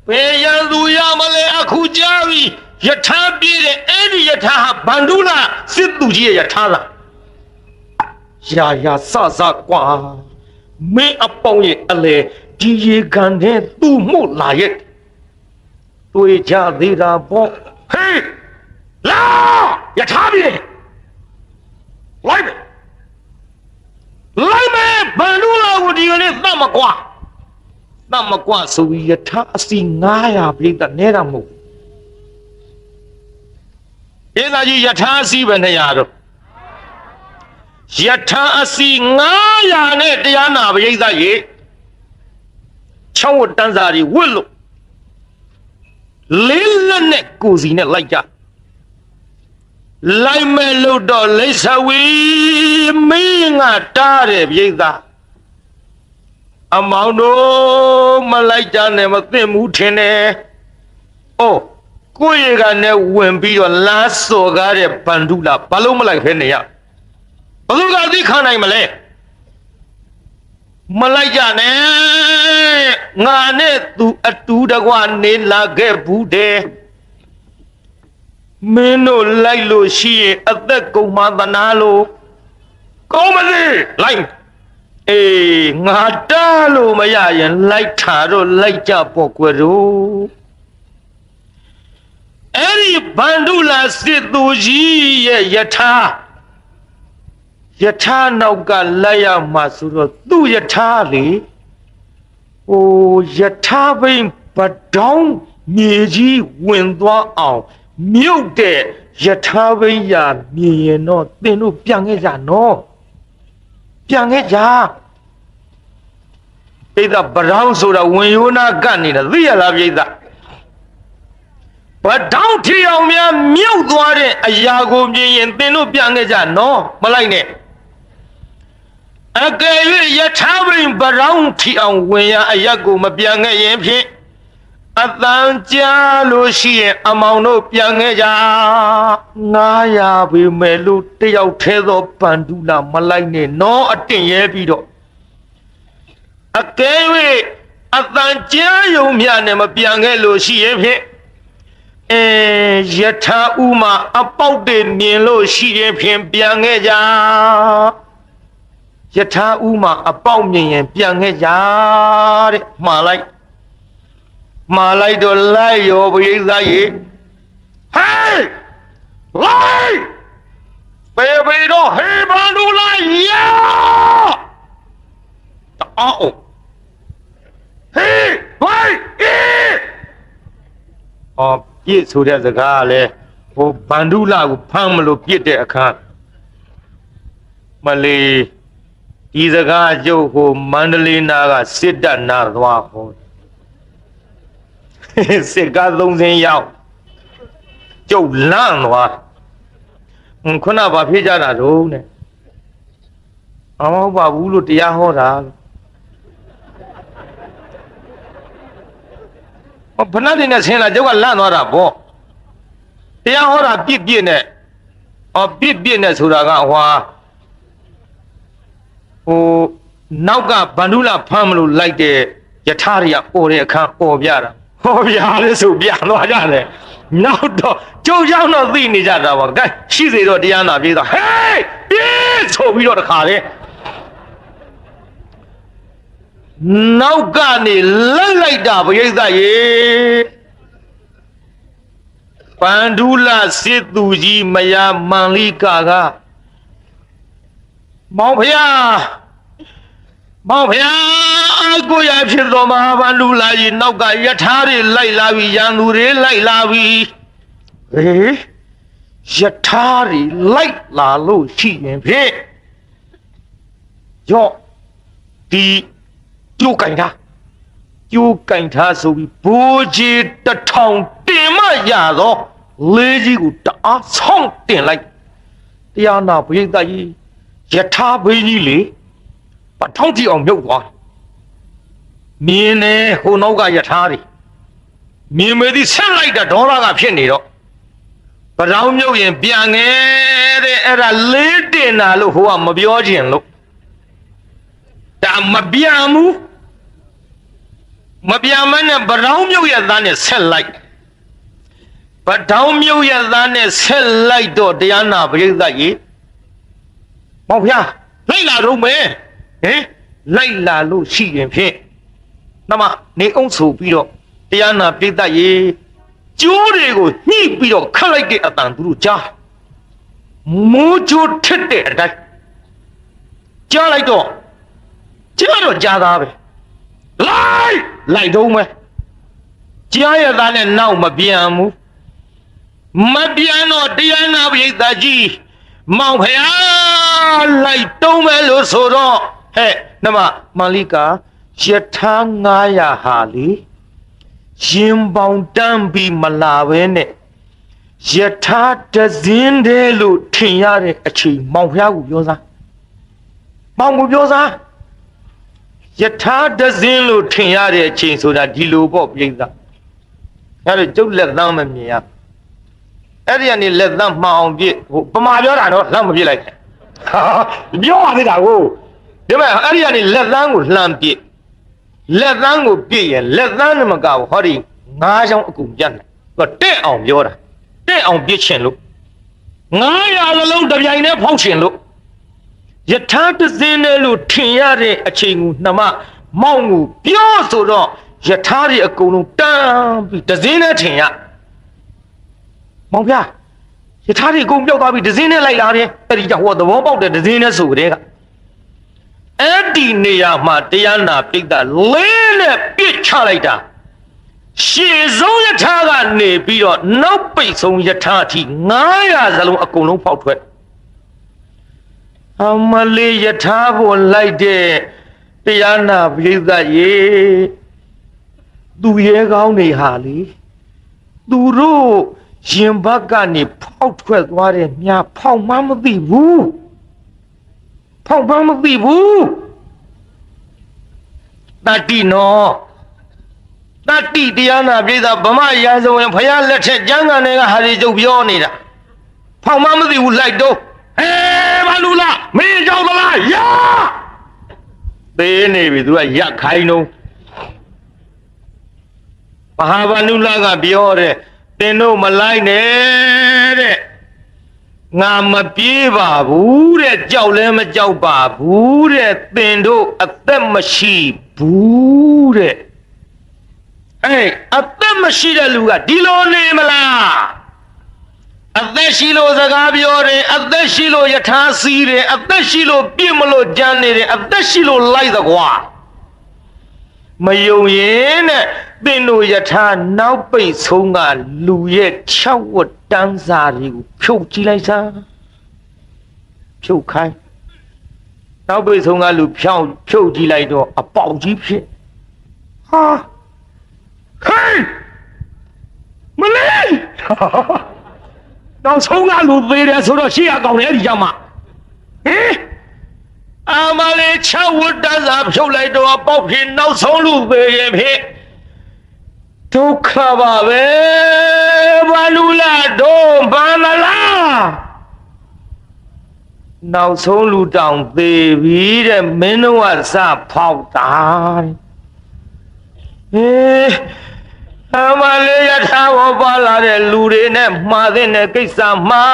S1: ဘယ်ရန်သူရမလဲအခုကြားပြီယထာပြေးတဲ့အဲ့ဒီယထာဟာဗန္ဓုလစစ်သူကြီးရဲ့ယထာလားရာစကွာမင်းအပေါင်းရဲ့အလေဒီရေကန်နဲ့သူ့မှုလာရဲ့တွေ့ကြသေးတာပေါ့ဟေးလာယထာပြေးလိုက်မယ်လိုက်မယ်ဘန္ဓုလကိုဒီကနေ့သတ်မကွာသတ်မကွာဆိုပြီးယထာအစီ900ပြိတ္တနဲတာမဟုတ်ဧသာကြီးယထာအစီပဲ200တော့ယထာအစီ900နဲ့တရားနာပြိတ္တရေ6ဝတ်တန်းစာတွေဝတ်လို့လေးလက်နဲ့ကိုစီနဲ့လိုက်ကြလိုက်မဲ့လို့တော့လိဆဝီမင်းကတားတယ်ပြိဿအမောင်တို့မလိုက်ကြနဲ့မသိမှုထင်တယ်။အိုးကိုယ့်ရေကနဲ့ဝင်ပြီးတော့လားစော်ကားတဲ့ဗန္ဓုလာဘာလို့မလိုက်ခဲနေရဘသူကသိခံနိုင်မလဲမလိုက်ကြနဲ့ငါနဲ့သူအတူတကွနေလာခဲ့ဘူးတဲ့မင်းတို့လိုက်လို့ရှိရင်အသက်ကုန်မှသနာလို့ကောင်းမလေးလိုက်အေးငါတားလို့မရရင်လိုက်တာတော့လိုက်ကြပေါ့ကွယ်တို့အဲ့ဒီဗန္ဓုလစစ်သူကြီးရဲ့ယထာနောက်ကလိုက်ရမှာဆိုတော့သူ့ယထာလေဟိုယထာဘိန်းပတောင်းမြေကြီးဝင်သွားအောင်မြုပ်တဲ့ယထာဘိန်းရာမြင်ရင်တော့သင်တို့ပြန်ခဲ့ကြနော်ပြန်ခဲ့ကြပြိဿဗရောင်းဆိုတာဝင်ရိုးနာကတ်နေတာသိရလားပြိဿဗတောင်းထီအောင်များမြုပ်သွားတဲ့အရာကိုမြင်ရင်သင်တို့ပြန်ခဲ့ကြနော်မလိုက်နဲ့အကယ်၍ယထာဘိန်းဗရောင်းထီအောင်ဝင်ရအရာကိုမပြန်ခဲ့ရင်ဖြင့်အတန်ကြားလို့ရှိရင်အမောင်တို့ပြန်ခဲ့ကြ900ပြီမဲ့လို့တယောက်ထဲသောဗန္ဓုလမလိုက်နဲ့နော်အတင်ရဲပြီးတော့အကယ်၍အတန်ကြားယုံမြနဲ့မပြန်ခဲ့လို့ရှိရင်ဖြင့်ယထာဥမာအပေါက်တွေမြင်လို့ရှိရင်ဖြင့်ပြန်ခဲ့ကြယထာဥမာအပေါက်မြင်ရင်ပြန်ခဲ့ကြတဲ့မှားလိုက်တော့လိုက်ရောပရိသတ်ရေဟေးလိုက်ပေတော့ဟေးဘန္ဓုလိုက်ရတောင်းဟေးဘိုင်ပြည့်ဆိုတဲ့စကားကလည်းဟိုဗန္ဓုလကိုဖမ်းမလို့ပြစ်တဲ့အခါမလေးဒီစကားကျုပ်ဟိုမန္တလေးနာကစစ်တပ်နာသွားဟောစစ်ကား30ရောက်ကျုပ်လန့်သွားခုနဘာဖြစ်ကြတာတော့နဲ့မဟုတ်ပါဘူးလို့တရားဟောတာဘဏ္ဍတွေနဲ့ဆင်းလာကျုပ်ကလန့်သွားတာပေါ့တရားဟောတာပြစ်နဲ့ပြစ်နဲ့ဆိုတာကဟိုနောက်ကဗန္ဓုလဖမ်းမလို့လိုက်တဲ့ယထာတွေကပေါ်တဲ့အခါပေါ်ပြတာဟောပြလဲဆိုပြသွားကြတယ်နောက်တော့ကျုပ်ရောက်တော့သိနေကြတာပါကဲရှိစေတော့တရားနာပြေးသွားဟေးပြေးဆိုပြီးတော့တခါလေနောက်ကနေလိုက်တာပရိသတ်ရေ ပန္ဒုလစစ်သူကြီးမယားမန္လိကာကမောင်ဖျားအကိုရဖြစ်တော်မဟာပန္ဒုလကြီးနောက်ကယထာတွေလိုက်လာပြီရန်သူတွေလိုက်လာပြီဟေးယထာတွေလိုက်လာလို့ရှိရင်ဖြင့်ရော့ဒီကျိုးကင်ထားဆိုပြီးဘိုးကြီးတစ်ထောင်တင်မရတော့လေးကြီးကိုတအားဆောင်းတင်လိုက်တရားနာဘိသကြီးယထာဘိကြီးလေပထောင်းကြည့်အောင်မြုပ်သွားမြင်နေဟိုနောက်ကယထာတွေမြင်မေးသည်ဆက်လိုက်တာဒေါသကဖြစ်နေတော့ပထောင်းမြုပ်ရင်ပြန်ငယ်တဲ့အဲ့ဒါလေးတင်တာလို့ဟိုကမပြောချင်လို့ဒါမပြန်ဘူးမပြန်မနဲ့ပထောင်းမြုပ်ရဲ့သားနဲ့ဆက်လိုက်ပထောင်းမြုပ်ရဲ့သားနဲ့ဆက်လိုက်တော့တရားနာပရိသတ်ကြီးမောင်ဖျားလိုက်လာတော့မယ်ဟင်လိုက်လာလို့ရှိရင်ဖြင့်နမနေအောင်ဆိုပြီးတော့တရားနာပရိသတ်ကြီးကျိုးတွေကိုညှိပြီးတော့ခတ်လိုက်တဲ့အတန်သူတို့ကြားမိုးကြိုးထစ်တဲ့အတိုင်းကြားလိုက်တော့ကြားသားပဲလိုက်တော့မယ်ကြားရသားနဲ့နောက်မပြန်ဘူးမပြန်တော့တရားနာပရိသတ်ကြီးမောင်ဖျားလိုက်တုံးမယ်လို့ဆိုတော့ဟဲ့နမမန္လိကာယထာ900ဟာလေရင်ပေါင်တန်းပြီးမလာပဲနဲ့ယထာတစင်းတည်းလို့ထင်ရတဲ့အချိန်မောင်ဖျားကိုပြောစားယထာတစင်းလို့ထင်ရတဲ့အချိန်ဆိုတာဒီလိုပေါ့ပြိဿအဲ့ဒါကျုပ်လက်သမ်းမမြင်ရအဲ့ဒီကနေလက်သမ်းမှောင်ပြစ်ဟိုပမာပြောတာတော့လှမ်းမပြစ်လိုက်ပြောပါသေးတာကိုဒီမဲ့အဲ့ဒီကနေလက်သမ်းကိုလှမ်းပြစ်လက်သမ်းကိုပြစ်ရင်လက်သမ်းနဲ့မကဘူးဟောဒီ9ချောင်းအကုန်ပြတ်တယ်သူကတဲ့အောင်ပြောတာတဲ့အောင်ပြစ်ချင်လို့900လုံးတစ်ပြိုင်တည်းဖောက်ချင်လို့ယထာတစင်းနဲ့လို့ထင်ရတဲ့အချိန်ကိုနှမမောင်းကိုပြောဆိုတော့ယထာတွေအကုန်လုံးတန်းပြီးတစင်းနဲ့ထင်ရမောင်ဖျားယထာတွေအကုန်ပြောက်သွားပြီးတစင်းနဲ့လိုက်လာတယ်အဲ့ဒီကြောင့်ဟောသဘောပေါက်တဲ့တစင်းနဲ့ဆိုတဲ့ကအဲ့ဒီနေရာမှာတရားနာပိဋကလေးနဲ့ပြစ်ချလိုက်တာရှေ့ဆုံးယထာကနေပြီးတော့နောက်ပိတ်ဆုံးယထာအထိ900စလုံးအကုန်လုံးဖောက်ထွက်အမလေးယထာပေါ်လိုက်တဲ့တရားနာပရိသတ်ရေသူရဲကောင်းတွေဟာလေသူတို့ရင်ဘတ်ကနေဖောက်ထွက်သွားတဲ့မြာဖောက်မှမသိဘူးတတိနော်တတိတရားနာပရိသတ်ဗမာရာဇဝင်ဖယားလက်ထက်ကျမ်းဂန်တွေကဟာဒီကျုပ်ပြောနေတာဖောက်မှမသိဘူးလိုက်တော့ဟဲဘာလူလားမင်းကြောက်သလားရသေးနေပြီသူကရက်ခိုင်းတော့မဟာဗန္ဓုလကပြောတယ်သင်တို့မလိုက်နဲ့တဲ့ငါမပြေးပါဘူးတဲ့ကြောက်လဲမကြောက်ပါဘူးတဲ့သင်တို့အသက်မရှိဘူးတဲ့အေးအသက်မရှိတဲ့လူကဒီလိုနေမလားအသက်ရှိလို့စကားပြောတယ်အသက်ရှိလို့ယထာစီးတယ်အသက်ရှိလို့ပြစ်မလို့ကြမ်းနေတယ်အသက်ရှိလို့လိုက်သကွာမယုံရင်တဲ့သင်တို့ယထာနောက်ပိတ်ဆုံးကလူရဲ့6ဝတ်တန်းစာတွေကိုဖြုတ်ကြည့်လိုက်စမ်းဖြုတ်ခိုင်းနောက်ပိတ်ဆုံးကလူဖြုတ်ကြည့်လိုက်တော့အပေါက်ကြီးဖြစ်ဟာဟေးမလေးနောက်ဆုံးကလူသေးတယ်ဆိုတော့ရှေ့အကောင်လည်းအဲ့ဒီကြောင့်မှဟင်အမလေး6ဝတ်တန်းစာဖြုတ်လိုက်တော့ပေါက်ဖြစ်နောက်ဆုံးလူသေးရဲ့ဖြစ်ဒုက္ခပါပဲဘာလူလာတော့ဘာမလားနောက်ဆုံးလူတောင်သေးပြီတဲ့မင်းတို့ကစဖောက်တာဟေးအမလေးယထာဘောပါလာတဲ့လူတွေနဲ့မှားတဲ့ကိစ္စမှာ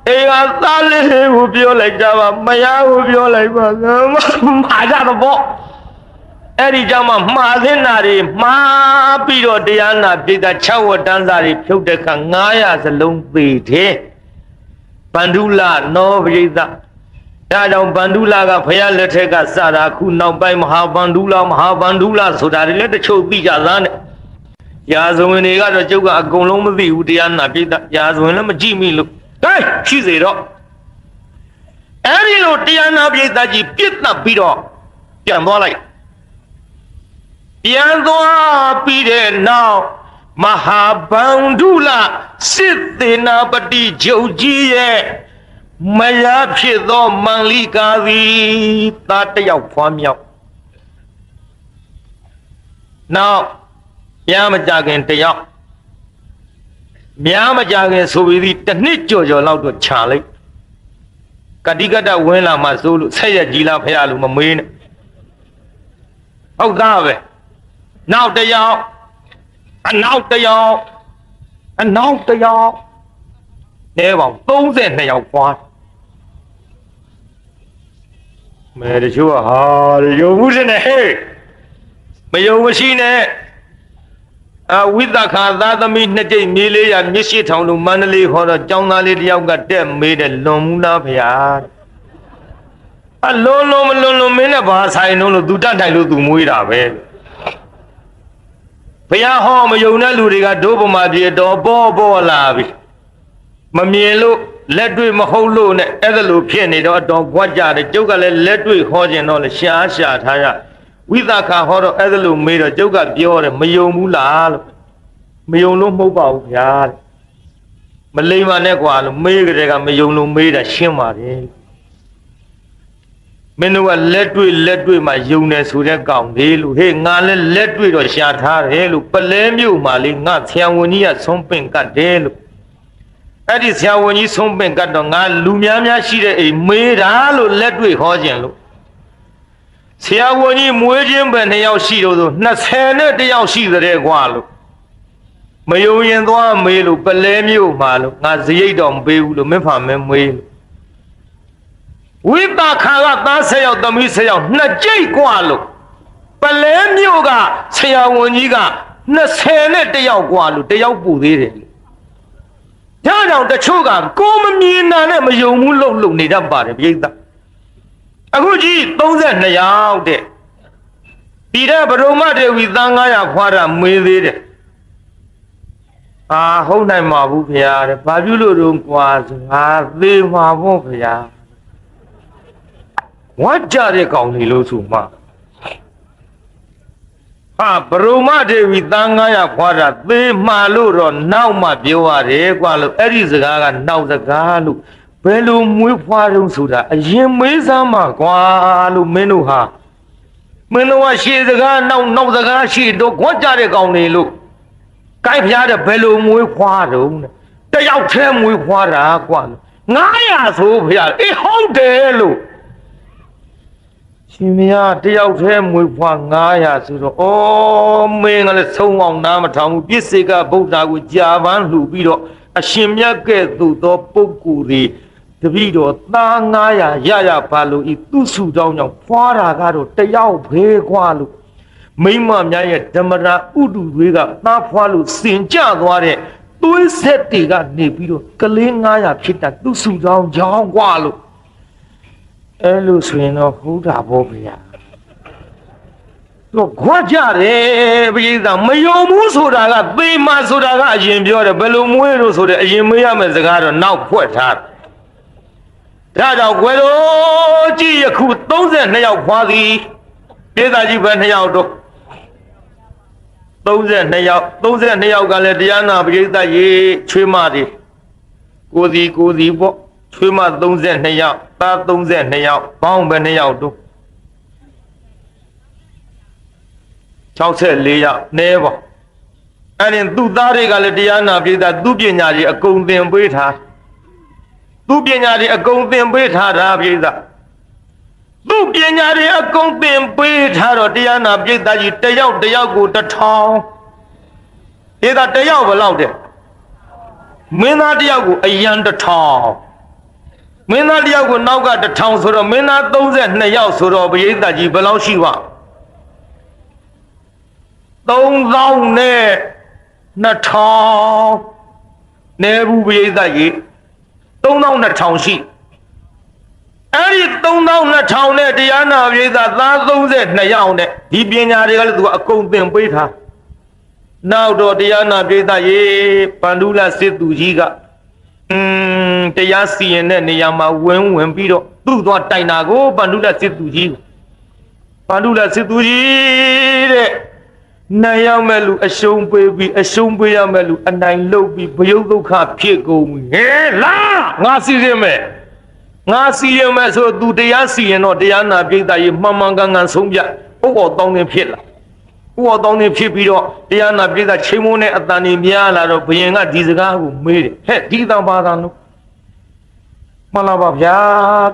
S1: အိမ်ကသားလေးကိုပြောလိုက်တာပါမယားကိုပြောလိုက်ပါမှာကြတော့ပေါ့ အဲ့ဒီကြောင့်မှမှားသင်းတာတွေမှားပြီးတော့တရားနာပြိတ္တာ6ဝတ္တန်းစာတွေဖြုတ်တဲ့ခါ900စလုံးသေတယ်ဗန္ဓုလနောပရိသဒါကြောင့်ဗန္ဓုလကဘုရားလက်ထက်ကစတာခုနောက်ပိုင်းမဟာဗန္ဓုလဆိုတာတွေလည်းတချို့သိကြသားနဲ့ရာဇဝင်တွေကတော့ကျုပ်ကအကုန်လုံးမသိဘူးတရားနာပြိတ္တာရာဇဝင်လည်းမကြည့်မိလို့ဟဲ့ရှိစေတော့အဲ့ဒီလိုတရားနာပြိတ္တာကြီးပြစ်တတ်ပြီးတော့ပြန်သွားလိုက်ပြန်သွားပြီးတဲ့နောက်မဟာဗန္ဓုလစစ်သေနာပတိဂျုတ်ကြီးရဲ့မယားဖြစ်သောမန္လိကာသည်သားတစ်ယောက်ဖွားမြောက်နောက်များမကြခင်တစ်ယောက်များမကြခင်ဆိုပြီးတစ်နှစ်ကြော်လောက်တော့ခြာလိုက်ကတိကတဝင်းလာမှစိုးလို့ဆက်ရကြီးလားဖရလို့မမေးနဲ့ဟုတ်သားပဲနောက်တစ်ယောက်အနောက်တစ်ယောက်နဲပေါင်း32ယောက်ဖွားမဲတချို့ဟာယုံမှုနဲ့ဟဲ့မယုံမရှိနဲ့ဝိသခာသာသမီနှစ်ကြိမ်မြေလေးရမြစ်ရှိထောင်လို့မန္တလေးခေါ်တော့ကျောင်းသားလေးတယောက်ကတက်မေးတယ်လွန်မှုလားဗျာလွန်မမင်းနဲ့ဘာဆိုင်လို့သူတတ်ထိုင်လို့သူမွေးတာပဲဘုရားဟောမယုံတဲ့လူတွေကဒုဗမာပြေတော်ပေါ်လာပြီမမြင်လို့လက်တွေ့မဟုတ်လို့နဲ့အဲ့ဒါလိုဖြစ်နေတော့တော်ကွက်ကြတယ်ကျုပ်ကလည်းလက်တွေ့ဟောခြင်းတော့လေရှားထားရဝိသခာဟောတော့အဲ့ဒါလိုမေးတော့ကျုပ်ကပြောတယ်မယုံဘူးလားလို့မယုံလို့မဟုတ်ပါဘူးဗျာတဲ့မလိမ္မာနဲ့ကွာလို့မေးကြတဲ့ကမယုံလို့မေးတာရှင်းပါတယ်မင်းတို့ကလက်တွေ့မှယုံတယ်ဆိုတဲ့ကောင်လေးလို့ဟေးငါလည်းလက်တွေ့တော့ရှာထားတယ်လို့ပလဲမြို့မှာလေငါဆရာဝန်ကြီးကဆုံးပင်ကတ်တယ်လို့အဲ့ဒီဆရာဝန်ကြီးဆုံးပင်ကတ်တော့ငါလူများရှိတဲ့အိမ်မေးတာလို့လက်တွေ့ဟောခြင်းလို့ဆရာဝန်ကြီးမွေးခြင်းပဲ2ယောက်ရှိတော့ဆို21ယောက်ရှိတဲ့ကွာလို့မယုံရင်သွားမေးလို့ပလဲမြို့မှာလို့ငါဇရိတ်တော့မပေးဘူးလို့မင်းဖာမင်းမေးလို့ဝိသခာကသား10ယောက်သမီး10ယောက်2ကြိတ်กว่าလို့ပလဲမြို့ကဆရာဝန်ကြီးက21ယောက်กว่าလို့တယောက်ပူသေးတယ်ဒါကြောင့်တချို့ကကိုမမြင်တာနဲ့မယုံဘူးလို့နေတတ်ပါတယ်ပြိဿအခုကြည့်32ယောက်တဲ့ပြည်တဲ့ဗရုမဒေဝီသား900ခွာတာမေးသေးတယ်ဟုတ်နိုင်မှာဘူးခင်ဗျာတဲ့ဘာပြုလို့တော့ကွာဆိုငါသေးမှာပေါ့ခင်ဗျာဝါကြတဲ့ကောင်တွေလို့ဆိုမှဗရုမဒေဝီသား900ခွာတာသေးမှာလို့တော့နောက်မှပြောရတယ်ကွာလို့အဲ့ဒီစကားကနောက်စကားလို့ဘယ်လိုမွေးဖွားတုံးဆိုတာအရင်မေးစမ်းမှာကွာလို့မင်းတို့ကရှေ့စကားနောက်စကားရှေ့တော့ခွက်ကြတဲ့ကောင်တွေလို့ကိုက်ဖျားတဲ့ဘယ်လိုမွေးဖွားတုံးတယောက်တည်းမွေးဖွားတာကွာလို့900ဆိုဖျားအေးဟုတ်တယ်လို့ရှင်မရတယောက်တည်းမွေးဖွား900ဆိုတော့မင်းကလည်းဆုံးအောင်နားမထောင်ဘူးပြစ်စေကဗုဒ္ဓကိုကြာပန်းလှူပြီးတော့အရှင်မြတ်ကဲ့သို့သောပုဂ္ဂိုလ်တွေတပည့်တော်သား900ရပါလို့ဤသူစုတောင်းကြောင့်ဖွာတာကတော့တယောက်ပဲကွာလို့မိမများရဲ့ဓမ္မရာဥတုတွေကသားဖွာလို့စင်ကြသွားတဲ့သွေးဆက်တွေကနေပြီးတော့ကလေး900ဖြစ်တာသူစုတောင်းကြောင်းကွာလို့အဲ့လိုဆိုရင်တော့ဟုတ်တာပေါ့ဗျာတော့ခွက်ကြတယ်ပရိသတ်မယုံဘူးဆိုတာကသေမဆိုတာကအရင်ပြောတယ်ဘယ်လိုမွေးလို့ဆိုတဲ့အရင်မေးရမယ့်စကားတော့နောက်ဖွက်ထားဒါကြောင့်ကွယ်တော်ကြည့်ယခု32ယောက်ဖွာသည်ပိဿကြီးပဲ2ယောက်တော့32ယောက်ကလည်းတရားနာပရိသတ်ရေချွေးမတွေကိုစီပေါ့ချွေးမ32ယောက်သား32ယောက်ပေါင်းပဲ2ယောက်တော့64ယောက်နဲပါအဲ့ဒီသူ့သားတွေကလည်းတရားနာပရိသတ်သူ့ပညာကြီးအကုန်သင်ပေးထားသူ့ပညာတွေအကုန်သင်ပေးထားတာပြိဿသူ့ပညာတွေအကုန်သင်ပေးထားတော့တရားနာပြိဿကြီးတယောက်ကို1000ပြိဿတယောက်ဘယ်လောက်တဲ့မင်းသားတယောက်ကိုအရန်1000မင်းသားတယောက်ကိုနောက်က1000ဆိုတော့မင်းသား32ယောက်ဆိုတော့ပြိဿကြီးဘယ်လောက်ရှိပါ 3000နဲ့2000နေဘူးပိဿကြီး3000ရှိအဲ့ဒီ3000နဲ့တရားနာပိဿသား32ယောက်နဲ့ဒီပညာတွေကလည်းသူကအကုန်သင်ပေးထားနောက်တော့တရားနာပိဿရေပန္ဒုလစစ်သူကြီးကတရားစီရင်တဲ့နေရာမှာဝင်ပြီးတော့သူ့သွားတိုင်တာကိုပန္ဒုလစစ်သူကြီးတဲ့နိုင်ရမယ်လူအရှုံးပေးပြီးအရှုံးပေးရမယ်လူအနိုင်လုပ်ပြီးဘယုတ်ဒုက္ခဖြစ်ကုန်ပြီဟဲလာငါစီရင်မယ်ဆိုသူတရားစီရင်တော့တရားနာပိဿရေမှန်ကန်ဆုံးဖြတ်ဥပ္ပောတောင်းနေဖြစ်လာဥပ္ပောတောင်းနေဖြစ်ပြီးတော့တရားနာပိဿချိန်မုန်းတဲ့အတန်ကြီးများလာတော့ဘုရင်ကဒီစကားကိုမေးတယ်ဟဲ့ဒီတန်ပါတာလို့မလာပါဗျာ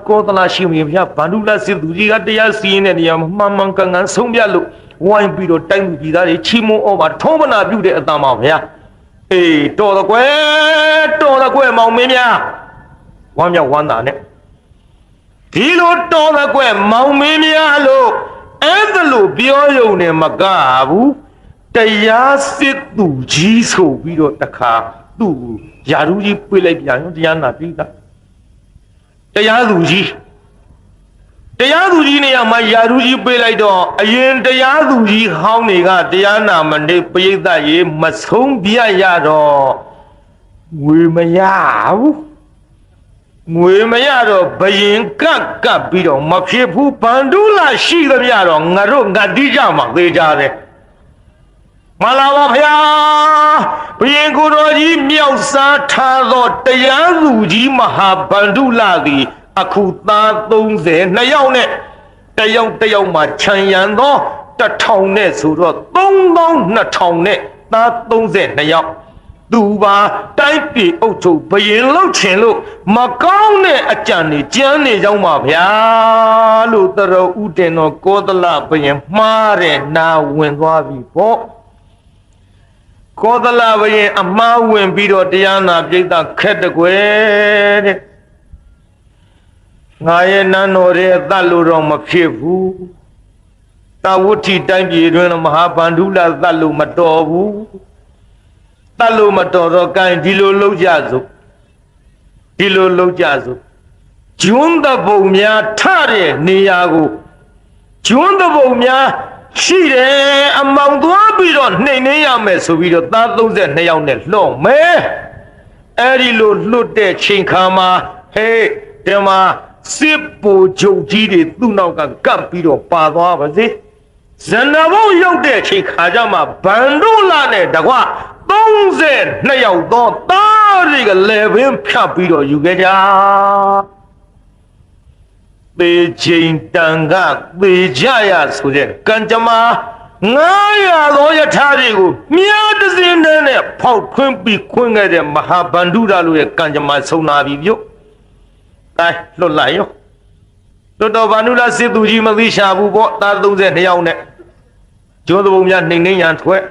S1: ကောသလရှိမြင်ဗျာဗန္ဓုလစစ်သူကြီးကတရားစီရင်တဲ့နေရာမှာမှန်ကန်ဆုံးဖြတ်လို့ဝိုင်းပြီးတော့တိုင်းသူပြည်သားတွေချီးမွမ်းဩဘာထုံးပနာပြုတဲ့အတန်ပါဗျာအေးတော်တော့ကွယ်မောင်မင်းများဝမ်းမြောက်ဝမ်းသာနဲ့ဒီလိုတော်တော့ကွယ်မောင်မင်းများလို့အဲ့ဒါလို့ပြောရုံနဲ့မကဘူးတရားစစ်သူကြီးဆိုပြီးတော့တခါသူ့ယာရုကြီးပြေးလိုက်ပြန်ရောတရားနာပိဿတရားသူကြီးနေရာမှာယာရုကြီးပေးလိုက်တော့အရင်တရားသူကြီးဟောင်းတွေကတရားနာမနေပိဿရေမဆုံးပြရတော့ငွေမရတော့ဘယင်ကပ်ပြီးတော့မဖြစ်ဘူးဗန္ဓုလရှိသမျှတော့ငါတို့ငတ်တိကြမှာသေးကြတယ်မလာပါဗျာဘုရင်ကိုတော်ကြီးမြောက်စားထားသောတရားသူကြီးမဟာဗန္ဓုလသည်အခုသား32ယောက်နဲ့တယောက်မှာခြံရံသော1000နဲ့ဆိုတော့3200နဲ့သား32ယောက်သူပါတိုက်ပြည်အုပ်ချုပ်ဘုရင်လှုပ်ချင်လို့မကောင်းတဲ့အကြံတွေကြမ်းနေကြောင်းပါဗျာလို့တရဥတင်တော်ကောသလဘုရင်မှားတဲ့နာဝင်သွားပြီပေါ့ကောသလဘုရင်အမှားဝင်ပြီးတော့တရားနာပိဿခက်တကွယ်တဲ့ငါရဲ့နန်းတော်ရဲ့သတ်လို့တော့မဖြစ်ဘူးတဝဋ္ဌိတိုင်းပြည်တွင်မဟာဗန္ဓုလသတ်လို့မတော်ဘူးသတ်လို့မတော်တော့ကဲဒီလိုလုပ်ကြစို့ကျွန်းတပုံများထတဲ့နေရာကိုကျွန်းတပုံများရှိတယ်အမောင်သွားပြီးတော့နှိမ်နှင်းရမယ်ဆိုပြီးတော့သား32ယောက်နဲ့လှော့မယ်အဲ့ဒီလိုလွတ်တဲ့ချိန်ခါမှာဟေးဒီမှာစစ်ပူချုပ်ကြီးတွေသူ့နောက်ကကပ်ပြီးတော့ပါသွားပါစေဇဏဘုံရောက်တဲ့ချိန်ခါကျမှဗန္ဓုလနဲ့တကွ32ယောက်သောသားတွေကလည်းပင်ဖြတ်ပြီးတော့ယူခဲ့ကြသေချိန်တန်ကသေကြရဆိုတဲ့ကံကြမ္မာ900သောယထာတွေကိုမြားတစင်းနဲ့ဖောက်ခွင်းပြီးခွင်းခဲ့တဲ့မဟာဗန္ဓုလတို့ရဲ့ကံကြမ္မာဆုံးနာပြီပြုတ်အဲလွတ်လိုက်ရောတော်ဗန္ဓုလစစ်သူကြီးမသိရှာဘူးပေါ့သား32ယောက်နဲ့ကျွန်းသူပုံများနှိမ်နှင်းရန်ထွက်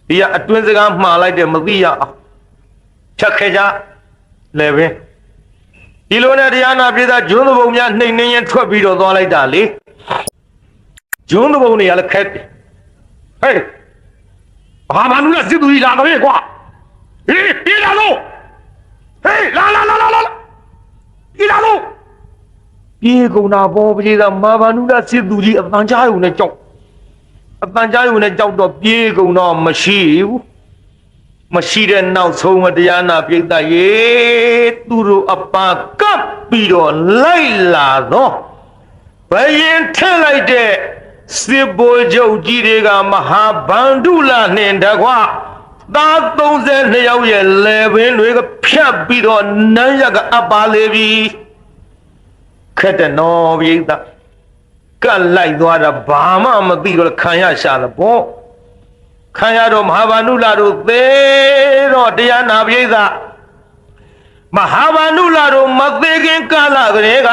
S1: ဒီကအတွင်းစကားမှားလိုက်တယ်မသိရအောင်ဖြတ်ခဲ့ကြလည်းပဲဒီလိုနဲ့တရားနာပိဿကျွန်းသူပုံများနှိမ်နှင်းရန်ထွက်ပြီးတော့သွားလိုက်တာလေကျွန်းသူပုံတွေကလည်းခက်တယ်ဟေးဘာဗန္ဓုလစစ်သူကြီးလာတော့ကွာဟေးပြေးလာလို့ဟေးလာဒီလာလို့ပြေကုန်တာပေါ်ပြေးတာမာဗန္ဓုလစစ်သူကြီးအတန်ကြားရုံနဲ့ကြောက်တော့ပြေကုန်တော့မရှိတဲ့နောက်ဆုံးတရားနာပိဿရေသူတို့အပါကပ်ပြီးတော့လိုက်လာတော့ဘယင်ထက်လိုက်တဲ့စစ်ဘိုလ်ချုပ်ကြီးတွေကမဟာဗန္ဓုလနှင့်တကွသား32ယောက်ရဲ့လေပင်တွေကဖြတ်ပြီးတော့နန်းရကအပါလေပြီခက်တဲ့နော်ပိဿကတ်လိုက်သွားတာဘာမှမသိတော့ခံရရှာတယ်ပေါ့ခံရတော့မဟာဗန္ဓုလတို့သေတော့တရားနာပိဿမဟာဗန္ဓုလတို့မသေးခင်ကာလကလေးက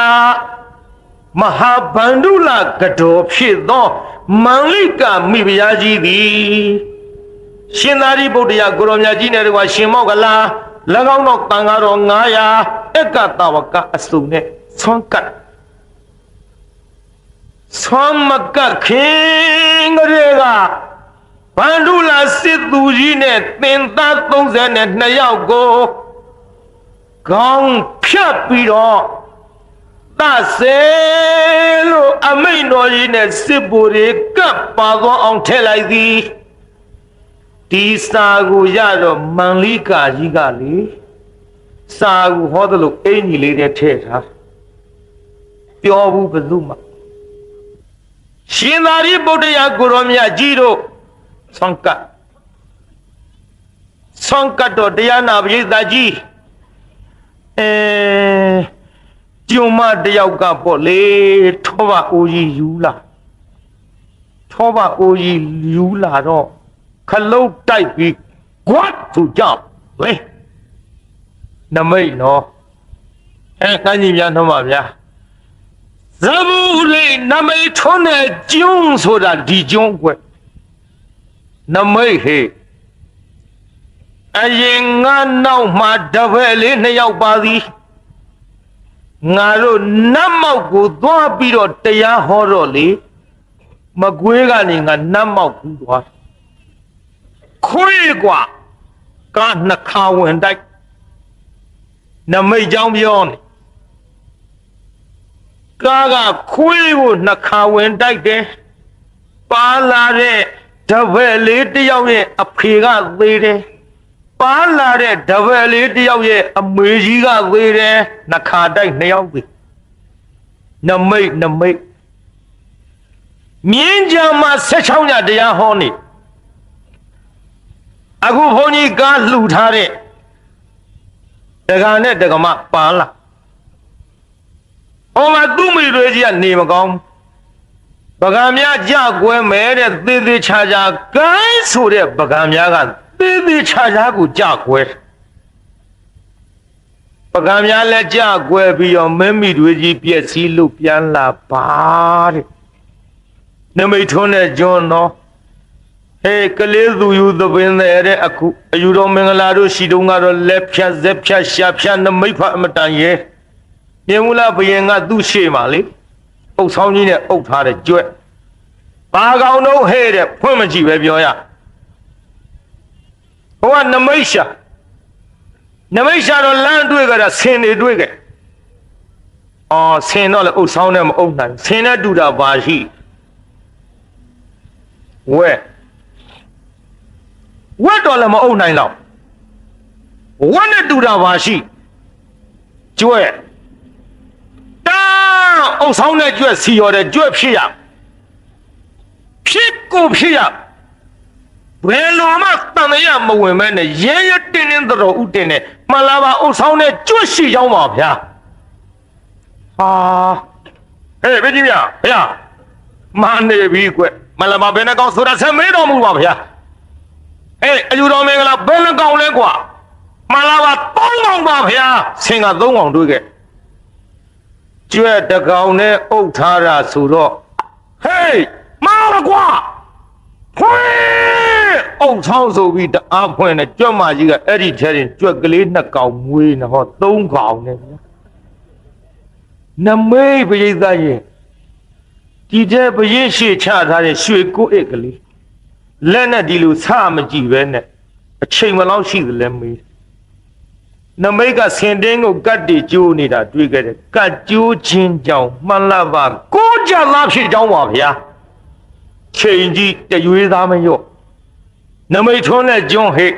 S1: မဟာဗန္ဓုလကတော်ဖြစ်သောမန္လိကမိဖုရားကြီးသည်ရှင်သာရိပုတ္တရာကိုရောမြတ်ကြီးနဲ့တကွာရှင်မောက္ကလာ၎င်းတော့တန်ဃာတော်900အက္ကတဝကအစုံနဲ့ဆွမ်းကတ်ဆွမ်းမကတ်ခင်ကလေးက ဘန္ဓုလာစစ်သူကြီးနဲ့သင်္သား32ယောက်ကိုခေါင်းဖြတ်ပြီးတော့သစေလို့အမိန့်တော်ကြီးနဲ့စစ်ဗိုလ်တွေကပ်ပါသွားအောင်ထည့်လိုက်သည်ဒီစာကိုရတော့မန္လိကာကြီးကလေစာကိုဟောသလိုအင်ကြီးလေးနဲ့ထည့်ထားပြောဘူးဘယ်သူမှရှင်သာရိပုတ္တရာကိုရောမြတ်ကြီးတို့ဆောင်းကတ်တော်တရားနာပရိသတ်ကြီးကျုံမတယောက်ကပေါ့လေထောပါအိုးကြီးယူလာတော့ခလုတ်တိုက်ပြီးကွတ်သူကြောက်ဝေးနမိတ်နော်ကန်းကြီးများနှောပါဗျာဇဘူရိနမိတ်ထွန်းတဲ့ကျုံဆိုတာဒီကျုံကွနမိတ်ဟေအရင်ငါနောက်မှာတပည့်လေး2ယောက်ပါသည်ငါတို့နတ်မောက်ကိုသွားပြီးတော့တရားဟောတော့လေမကွေးကနေငါနတ်မောက်ကူးသွားခွေးกว่าကနှစ်ခါဝင်တိုက်နမိတ်ကြောင်းပြောနေကားကခွေးကိုနှစ်ခါဝင်တိုက်တယ်ပါလာတဲ့တပည့်လေးတယောက်ရဲ့အဖေကသေးတယ်ပါလာတဲ့တပည့်လေးတယောက်ရဲ့အမေကြီးကသေးတယ်နှစ်ခါတိုက်2ယောက်သေးနမိတ်မြင်းကြံမှာ16ညတရားဟောနေအခုဘုန်းကြီးကားလှူထားတဲ့တက္ကနဲ့တက္ကမပါလာဟောမှာသူ့မိတွေကြီးကနေမကောင်းပကံများကြကွဲမဲတဲ့သေသေးချာချာကိုင်းဆိုတဲ့ပကံများကသေသေးချာချာကိုကြကွဲပကံများလည်းကြကွဲပြီးတော့မင်းမိတွေကြီးပြည့်စည်လို့ပြန်လာပါတဲ့နမိတ်ထွန်းတဲ့ကျွန်းတော်ဟေးကလေးသူယူသပင်တဲ့အခုအယူတော်မင်္ဂလာတို့ရှိတုန်းကတော့လက်ဖြတ်ဇက်ဖြတ်ရှာဖြတ်နမိတ်ဖအမတန်ရဲ့မြေမူလာဘယင်ကသူ့ရှေ့မှာလေအုပ်ဆောင်ကြီးနဲ့အုပ်ထားတဲ့ကြွက်ဘာကောင်တော့ဟဲ့တဲ့ဖွင့်မကြည့်ပဲပြောရဟိုကနမိတ်ရှာတော့လမ်းတွေ့ကြတာဆင်တွေတွေ့ကြအော်ဆင်တော့လေအုပ်ဆောင်နဲ့မအုပ်နိုင်ဆင်နဲ့တူတာပါရှိဝက်တော့လည်းမအုပ်နိုင်တော့ဝက်နဲ့တူတာပါရှိကျွဲတာအုပ်ဆောင်နဲ့ကျွဲစီရော်တဲ့ကျွဲဖြစ်ရဖြစ်ရဘယ်လိုမှတန်ရမဝင်မဲနဲ့ရဲတင်းတော်ဥတင်နဲ့မှလာပါအုပ်ဆောင်နဲ့ကျွဲရှိကြောင်းပါဗျာဟာဟေးဘယ်ကြီးဗျာဗျာမနေပြီကွမလာပါဘယ်နှကောင်ဆိုတာဆက်မေးတော်မူပါဗျာအယူတော်မင်္ဂလာဘယ်နှကောင်လဲကွာမှလာပါ3ကောင်ပါဗျာဆင်က3ကောင်တွေ့ခဲ့ကျွဲတကောင်နဲ့အုပ်ထားတာဆိုတော့ဟေးမာရကွာဖွင့်အုပ်ချောင်းဆိုပြီးတအားဖွင့်နဲ့ကြွက်မကြီးကအဲ့ဒီထဲတင်ကြွက်ကလေး2ကောင်မွေးနေဟော3ကောင်နဲ့နမိတ်ပရိသတ်ရဲ့ဒီတဲ့ပရိရှိချထားတဲ့ရွှေကိုအစ်ကလေးလက်နဲ့ဒီလိုစမကြည့်ပဲနဲ့အချိန်မလောက်ရှိသလဲမေးနမိတ်ကဆင်တင်းကိုကတ်တီကျိုးနေတာတွေ့ခဲ့တယ်ကတ်ကျိုးခြင်းကြောင့်မှန်လာပါကိုကြသားဖြစ်ကြောင်းပါဗျာချိန်ကြီးတရွေးသားမရော့နမိတ်ထွန်းနဲ့ကျွန်းဟိတ်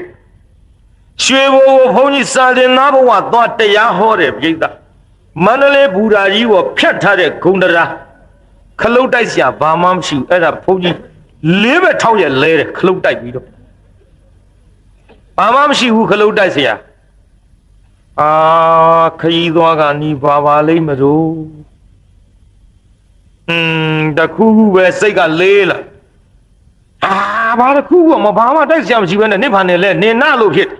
S1: ရွှေဘိုးဘုန်းကြီးစာတင်သားဘဝသွားတရားဟောတယ်ပြိဿမန္တလေးဘူရာကြီးကိုဖြတ်ထားတဲ့ဂုံတရာခလုတ်တိုက်စရာဘာမှမရှိဘူးအဲ့ဒါဘုန်းကြီး4ဘက်ထောက်ရလဲတယ်ခလုတ်တိုက်ပြီးတော့ဘာမှမရှိဘူးခလုတ်တိုက်စရာခရီးသွားကနီးပါလိမ့်မလို့တခုခုပဲစိတ်ကလေးလာဘာတခုခုမဘာမှတိုက်စရာမရှိဘဲနဲ့နိဗ္ဗာန်နဲ့လဲနေနာလို့ဖြစ်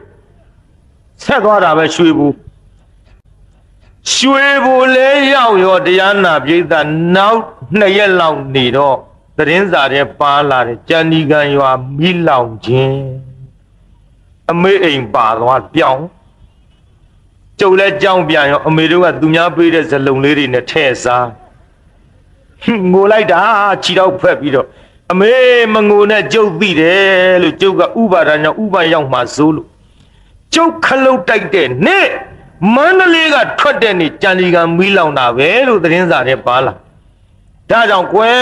S1: ဆက်သွားတာပဲရွှေဘူးလဲရောက်ရောတရားနာပြိဿနောက်2ရက်လောက်နေတော့သတင်းစာထဲပါလာတဲ့ကြံဒီကံရွာမိလောင်ခြင်းအမေအိမ်ပါသွားပြောင်းကျုပ်လဲကြောင်းပြန်ရောအမေတို့ကသူများပေးတဲ့ဇလုံလေးတွေနဲ့ထဲ့စားငိုလိုက်တာခြေတော့ဖက်ပြီးတော့ အမေမငိုနဲ့ကျုပ်သိတယ်လို့ကျုပ်ကဥပါဒညောင့်ဥပရောက်မှစိုးလို့ကျုပ်ခလုတ်တိုက်တဲ့နေ့မန္တလေးကထွက်တဲ့နေ့ကြံဒီကံမီးလောင်တာပဲလို့သတင်းစာထဲပါလာဒါကြောင့်ကွယ်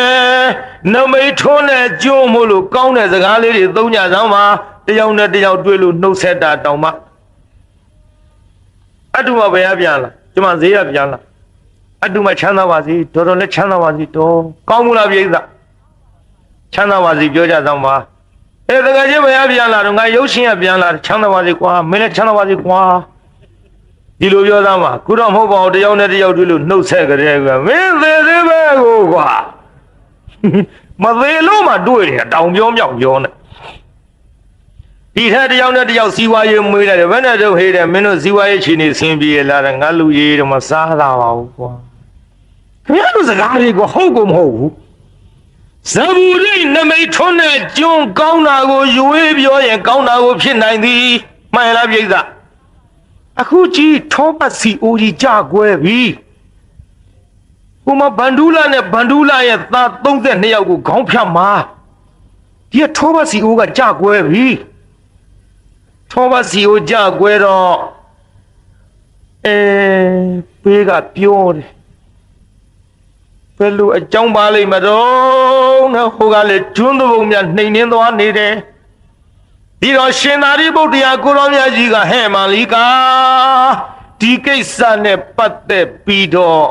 S1: နမိတ်ထွန်းတဲ့ကျိုးမို့လို့ကောင်းတဲ့စကားလေးတွေသုံးကြစမ်းပါတယောက်နဲ့တယောက်တွေ့လို့နှုတ်ဆက်တာတောင်မှအတူမဘယ်ရပြန်လားကျမဈေးရပြန်လားအတူမချမ်းသာပါစေတော်တော်လည်းချမ်းသာပါစေတော်ကောင်းမှုလားပြိဿချမ်းသာပါစေပြောကြစမ်းပါတကယ်ချင်းဘယ်ရပြန်လားတော့ငါရုပ်ရှင်ရပြန်လားချမ်းသာပါစေကွာမင်းလည်းချမ်းသာပါစေကွာဒီလိုပြောသားမှာခုတော့မဟုတ်ပါဘူးတယောက်နဲ့တယောက်တွေ့လို့နှုတ်ဆက်ကြတယ်ကွာမင်းသေးသေးပဲကိုကွာမသေးလို့မှတွေ့တယ်တောင်ပြောမြောက်ပြောနေဒီထက်တယောက်နဲ့တယောက်စီဝါရေးမွေးတယ်ဘယ်နဲ့တော့ဟေးတယ်မင်းတို့စီဝါရေးချီနေဆင်းပြေလာတယ်ငါလူရေးတော့မစားတာပါဘူးကွာခင်ဗျားတို့စကားတွေကဟုတ်ကုန်မဟုတ်ဘူးဇဘူရိနမိတ်ထွန်းတဲ့ကျွန်းကောင်းတာကိုရွေးပြောရင်ကောင်းတာကိုဖြစ်နိုင်သည်မှန်လားပြိဿအခုကြည့်ထောပတ်စီအိုကြီးကြကွဲပြီဟိုမှာဗန္ဒူလာနဲ့ဗန္ဒူလာရဲ့သား32ယောက်ကိုခေါင်းဖြတ်မှာဒီကထောပတ်စီအိုးကကြကွဲပြီထောပတ်စီအိုးကြကွဲတော့ပေးကပြောတယ်ဘယ်လိုအကြောင်းပါလိမ့်မတော့နော်ဟိုကလေကျွန်းသူပုံများနှိမ်နှင်းသွားနေတယ်ဒီတော့ရှင်သာရိပုတ္တရာကိုရောမြတ်ကြီးကဟဲ့မာလီကာဒီကိစ္စနဲ့ပတ်သက်ပြီးတော့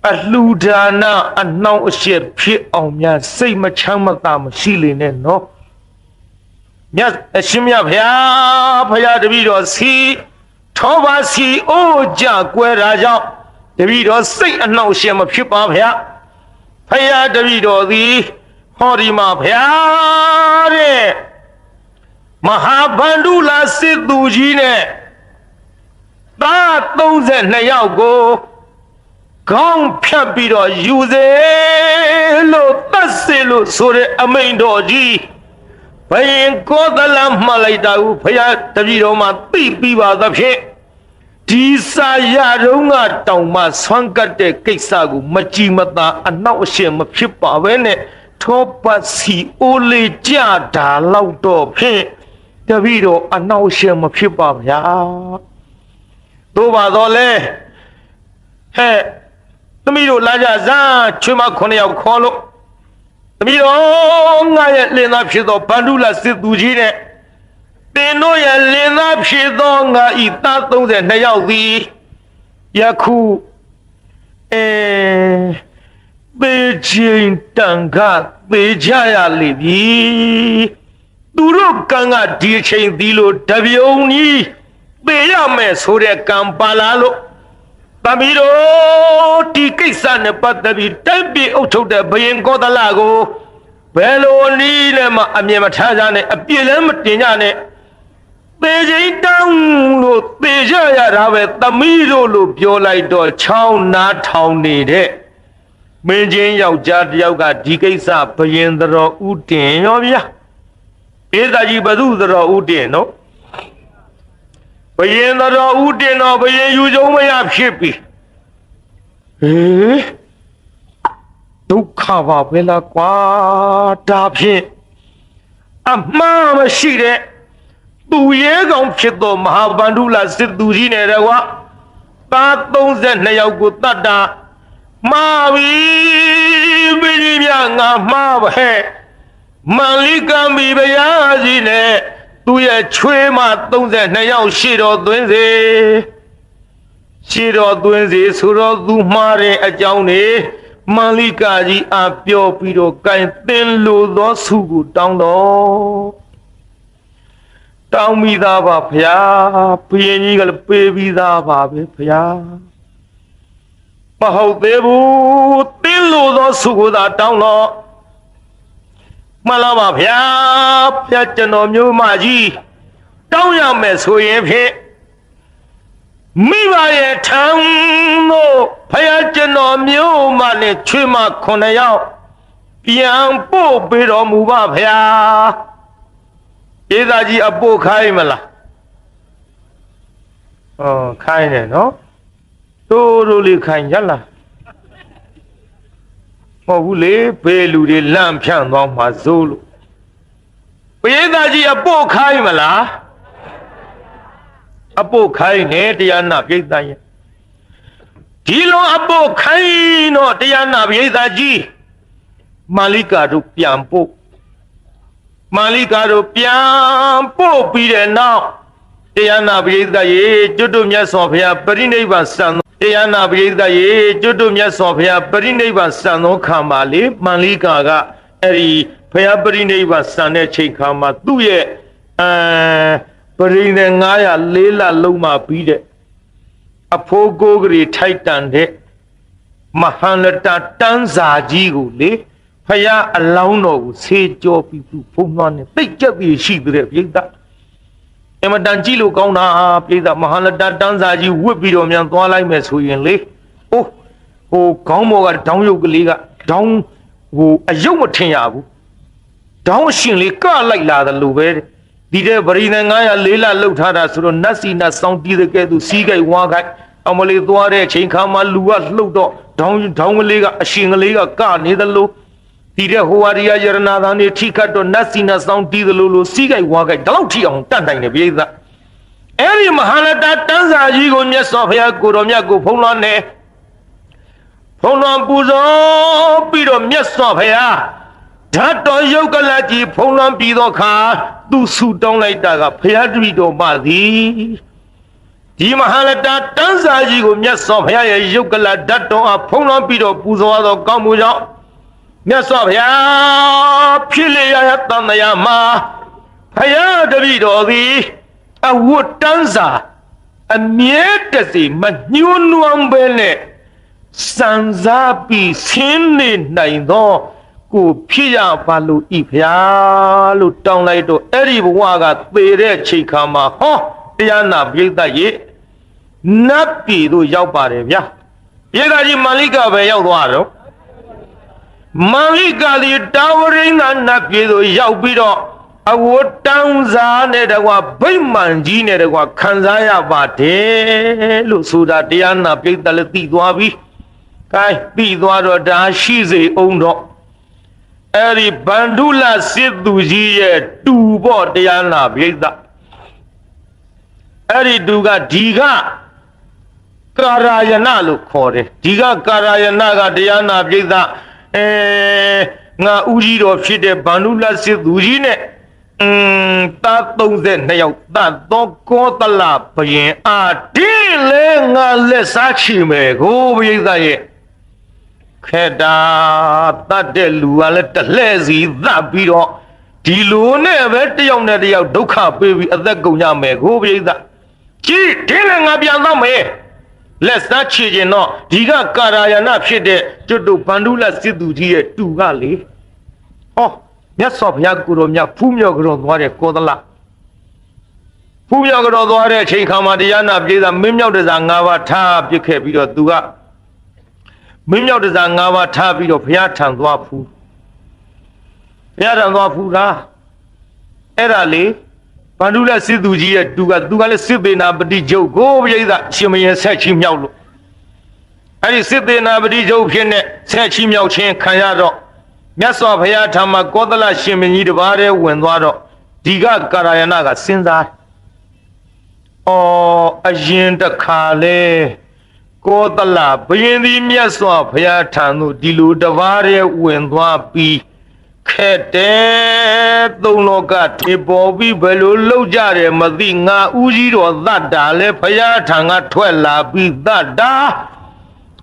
S1: အလှူဒါနအနှောင့်အယှက်ဖြစ်အောင်များစိတ်မချမ်းမသာမရှိလေနဲ့နော်မြတ်အရှင်မြတ်ဖျားတပည့်တော်စီထောပါစီအိုးကြကွဲတာကြောင့်တပည့်တော်စိတ်အနှောင့်အယှက်မဖြစ်ပါဗျာဖျားတပည့်တော်သည်ဟောဒီမှာဗျာတဲ့မဟာဗန္ဓုလာစစ်သူကြီးနဲ့သား32ယောက်ကိုခေါင်းဖြတ်ပြီးတော့ယူစေလို့တတ်စေလို့ဆိုတဲ့အမိန့်တော်ကြီးဘယင်ကောသလမှလိုက်တာကိုဖယားတပည့်တော်မှသိပြီးပါသဖြင့်ဒီစာရတုံးကတောင်မှဆွမ်းကတ်တဲ့ကိစ္စကိုမကြည်မသာအနောက်အရှင်မဖြစ်ပါပဲနဲ့ထောပတ်စီအိုးလေးကြတာလောက်တော့ဖြင့်တပည့်တော်အနောက်ရှင်မဖြစ်ပါဗျာတို့ပါတော့လေဟဲ့သမီးတို့လာကြစမ်းချွေးမ9ယောက်ခေါ်လို့သမီးတော်ငါရဲ့လင်သားဖြစ်သောဗန္ဓုလစစ်သူကြီးနဲ့သင်တို့ရဲ့လင်သားဖြစ်သောငါဤသား32ယောက်သည်ယခုသေချင်းတန်ခသေကြရလိမ့်ပြီသူတို့ကံကဒီအချိန်ဒီလိုတပြုံကြီးသေရမယ်ဆိုတဲ့ကံပါလာလို့သမီးတို့ဒီကိစ္စနဲ့ပတ်သက်ပြီးတိုက်ပြေအုပ်ချုပ်တဲ့ဘယင်ကောသလကိုဘယ်လိုနည်းနဲ့မှအမြင်မထားကြနဲ့အပြစ်လည်းမတင်ကြနဲ့သေချင်းတောင်းလို့သေကြရတာပဲသမီးတို့လို့ပြောလိုက်တော့ချောင်းနားထောင်နေတဲ့မင်းချင်းယောက်ျားတယောက်ကဒီကိစ္စဘယင်တော်ဥတင်ရောဗျာဧသာကြီးဘသူတော်ဥတင်နော်ဘယင်တော်ဥတင်တော့ဘယင်ယူကြုံမရဖြစ်ပြီဒုက္ခပါပဲလားကွာဒါဖြင့်အမှားမရှိတဲ့သူရဲကောင်ဖြစ်သောမဟာဗန္ဓုလစစ်သူကြီးနဲ့တော့သား32ယောက်ကိုတတ်တာမှားပြီဘိကြီးမြငါမှားပဲမန္လိကံဘီဗျာကြီးနဲ့သူရဲ့ချွေးမ32ယောက်ရှေ့တော်သွင်းစေရှေ့တော်သွင်းစေဆိုတော့သူမှားတဲ့အကြောင်းနေမန္လိကကြီးအားပြောပြီးတော့ကင်သင်လိုသောဆုကိုတောင်းတော်တောင်းမိသားပါဗျာဘုရင်ကြီးကလည်းပေးပြီးသားပါပဲဗျာမဟုတ်သေးဘူးသင်လိုသောဆုကိုသာတောင်းတော့မှန်လားပါဗျာဖျက်ကျွန်တော်မျိုးမကြီးတောင်းရမယ်ဆိုရင်ဖြင့်မိဘရဲ့ထံတို့ဖျက်ကျွန်တော်မျိုးမနဲ့ချွေးမ9ယောက်ပြန်ပို့ပေးတော်မူပါဗျာဧသာကြီးအပို့ခိုင်းမလားခိုင်းတယ်နော်တို့လေးခိုင်းရလား မဟုတ်ဘူးလေဘေးလူတွေလန့်ဖြန့်သွားမှာစိုးလို့ပရိသတ်ကြီးအပို့ခိုင်းမလားအပို့ခိုင်းနေတရားနာပရိသတ်ရဲ့ဒီလိုအပို့ခိုင်းတော့တရားနာပရိသတ်ကြီးမာလိကာတို့ပြန်ပို့မာလိကာတို့ပြန်ပို့ပြီးတဲ့နောက်တရားနာပရိသတ်ရေကျွတ်တို့မြတ်စွာဘုရားပရိနိဗ္ဗာန်စံတရားနာပရိသတ်ရေကျွတ်တို့မြတ်စွာဘုရားပရိနိဗ္ဗာန်စံသောခါမှာလေမာလိကာကအဲ့ဒီဘုရားပရိနိဗ္ဗာန်စံတဲ့ချိန်ခါမှာသူ့ရဲ့ပရိနေ904လလုံးမှာပြီးတဲ့အဖိုးကိုးကလေးထိုက်တန်တဲ့မဟာလတတန်းစာကြီးကိုလေဖယားအလောင်းတော်ကိုဆေးကြောပြီးသူဖုံးလွှမ်းနေသိကြက်ပြီးရှိတဲ့ပြိဿအမတန်ကြည့်လို့ကောင်းတာပြိဿမဟာလတတန်းစာကြီးဝစ်ပြီးတော့မြန်သွားလိုက်မယ်ဆိုရင်လေအိုးဟိုခေါင်းပေါ်ကဒေါင်းရုပ်ကလေးကဒေါင်းဟိုအယုတ်မထင်ရဘူးဒေါင်းရှင်လေးကလိုက်လာတယ်လို့ပဲဒီတဲ့ဗရိနေ904လလှုပ်ထားတာဆိုတော့နတ်စီနတ်ဆောင်တီးတဲ့ကဲသူစီးကြိုက်ဝါးကြိုက်အမလေးသွားတဲ့အချိန်ခါမှာလူကလှုပ်တော့ဒေါင်းကလေးကအရှင်ကလေးကကနေတယ်လို့ဒီတဲ့ဟိုဝါရီယာယရနာသားနေထိခတ်တော့နတ်စီနတ်ဆောင်တီးတယ်လို့စီးကြိုက်ဝါးကြိုက်တော့ထိအောင်တတ်နိုင်တယ်ပြိဿအဲ့ဒီမဟာလတတန်းစာကြီးကိုမြတ်စွာဘုရားကိုတော်မြတ်ကိုဖုံးလွှမ်းနေဖုံးလွှမ်းပူဇော်ပြီးတော့မြတ်စွာဘုရားဓာတ်တော်ယုတ်ကလကြီးဖုံးလွှမ်းပြီးတော့ခါသူဆူတောင်းလိုက်တာကဘုရားတပည့်တော်မှသည်ဒီမဟာလတတန်းစာကြီးကိုမြတ်စွာဘုရားရဲ့ယုတ်ကလဓာတ်တော်အားဖုံးလွှမ်းပြီးတော့ပူဇော်သောကောင်းမှုကြောင့်မြတ်စွာဘုရားဖြစ်လျက်ရတန်တရားမှာဘုရားတပည့်တော်သည်အဝတ်တန်းစာအမြဲတစေမညှိုးနွမ်းပဲနဲ့စံစားပြီးဆင်းနေနိုင်သောကိုဖြစ်ရပါလို့ဤဖျားလို့တောင်းလိုက်တော့အဲ့ဒီဘဝကသေတဲ့ချိန်ခါမှာဟောတရားနာပြိဿရေနတ်ပြည်တို့ရောက်ပါတယ်ဗျာပြိဿကြီးမာလိကပဲရောက်သွားတော့မာလိကဒီတာဝရိန္ဒနတ်ပြည်တို့ရောက်ပြီးတော့အဝတ်တန်းစားနဲ့တကွာဗိမာန်ကြီးနဲ့တကွာခံစားရပါတယ်လို့ဆိုတာတရားနာပြိဿလည်းသိသွားပြီ။ကဲသိသွားတော့ဒါရှိစေအောင်တော့အဲ့ဒီဗန္ဓုလစစ်သူကြီးရဲ့တူပေါ့တရားနာပြိဿအဲ့ဒီတူကဒီကကာရယနာလို့ခေါ်တယ်ဒီကကာရယနာကတရားနာပြိဿငါဦးကြီးတော်ဖြစ်တဲ့ဗန္ဓုလစစ်သူကြီးနဲ့တာ32ယောက်တတ်သောကောသလဘယင်ဒီလေငါလက်စားချီမယ်ကိုပြိဿရဲ့ခေတ္တာတတ်တဲ့လူကလည်းတလှဲ့စီသတ်ပြီးတော့ဒီလိုနဲ့ပဲတယောက်နဲ့တယောက်ဒုက္ခပေးပြီးအသက်ကုန်ကြမယ်ကိုပြိဿကြီးဒီလေငါပြန်တော့မယ်လက်စားချီခြင်းတော့ဒီကကာရယနာဖြစ်တဲ့ကျွတ်တို့ဗန္ဓုလစစ်သူကြီးရဲ့တူကလေဟောမြတ်စွာဘုရားကိုတော်မြတ်ဖူးမြော်ကြောသွားတဲ့ကောသလဖူးမြော်ကြောသွားတဲ့အချိန်ခါမှာတရားနာပြေးတာမင်းမြောက်တစား၅ပါးထားပြစ်ခဲ့ပြီးတော့သူကမင်းမြောက်တစား၅ပါးထားပြီးတော့ဘုရားထံသွားဖူးဘုရားထံသွားဖူးတာအဲ့ဒါလေဗန္ဓုလစစ်သူကြီးရဲ့သူကလည်းစစ်သေးနာပတိကျုပ်ကိုပြိဿရှင်မရင်ဆက်ချီမြောက်လို့အဲ့ဒီစစ်သေးနာပတိကျုပ်ဖြစ်နေဆက်ချီမြောက်ခြင်းခံရတော့မြတ်စွာဘုရားထံမှာကောသလရှင်မင်းကြီးတပါးတည်းဝင်သွားတော့ဒီကကာရယနာကစဉ်းစားအရင်တခါလေကောသလဘုရင်သည်မြတ်စွာဘုရားထံသို့ဒီလိုတပါးတည်းဝင်သွားပြီးခဲ့တဲ့သုံးလောကထေပေါ်ပြီးဘယ်လိုလုပ်ကြတယ်မသိငါဦးကြီးတော်သတ်တာလဲဘုရားထံကထွက်လာပြီးသတ်တာ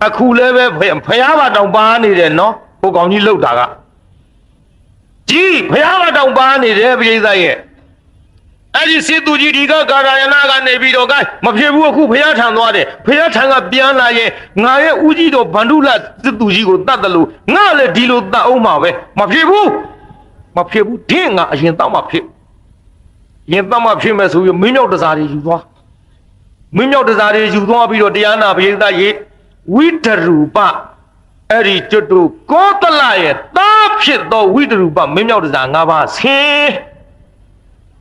S1: အခုလည်းပဲဘုရားဘာတောင်ပါနေတယ်နော်ဟိုကောင်ကြီးလှုပ်တာကကြီးဘုရားဘာတောင်ပါနေတယ်ပြိဿရဲ့အဲ့ဒီစစ်သူကြီးဒီကကာရယနာကနေပြီးတော့ကဲမဖြစ်ဘူးအခုဘုရားထံသွားတယ်ဘုရားထံကပြန်လာရင်ငါရဲ့ဦးကြီးတော်ဗန္ဓုလစစ်သူကြီးကိုတတ်တယ်လို့ငါလည်းဒီလိုတတ်အောင်မှာပဲမဖြစ်ဘူးဒင်းငါအရင်တောက်မှဖြစ်ရင်တောက်မှဖြစ်မယ်ဆိုပြီးမင်းမြောက်တစားတွေယူသွားမင်းမြောက်တစားတွေယူသွားပြီးတော့တရားနာပရိသတ်ရေဝိတရူပအဲ့ဒီကျွတ်တို့ကောသလရဲ့သားဖြစ်သောဝိတရူပမင်းမြောက်တစား၅ပါးဆင်း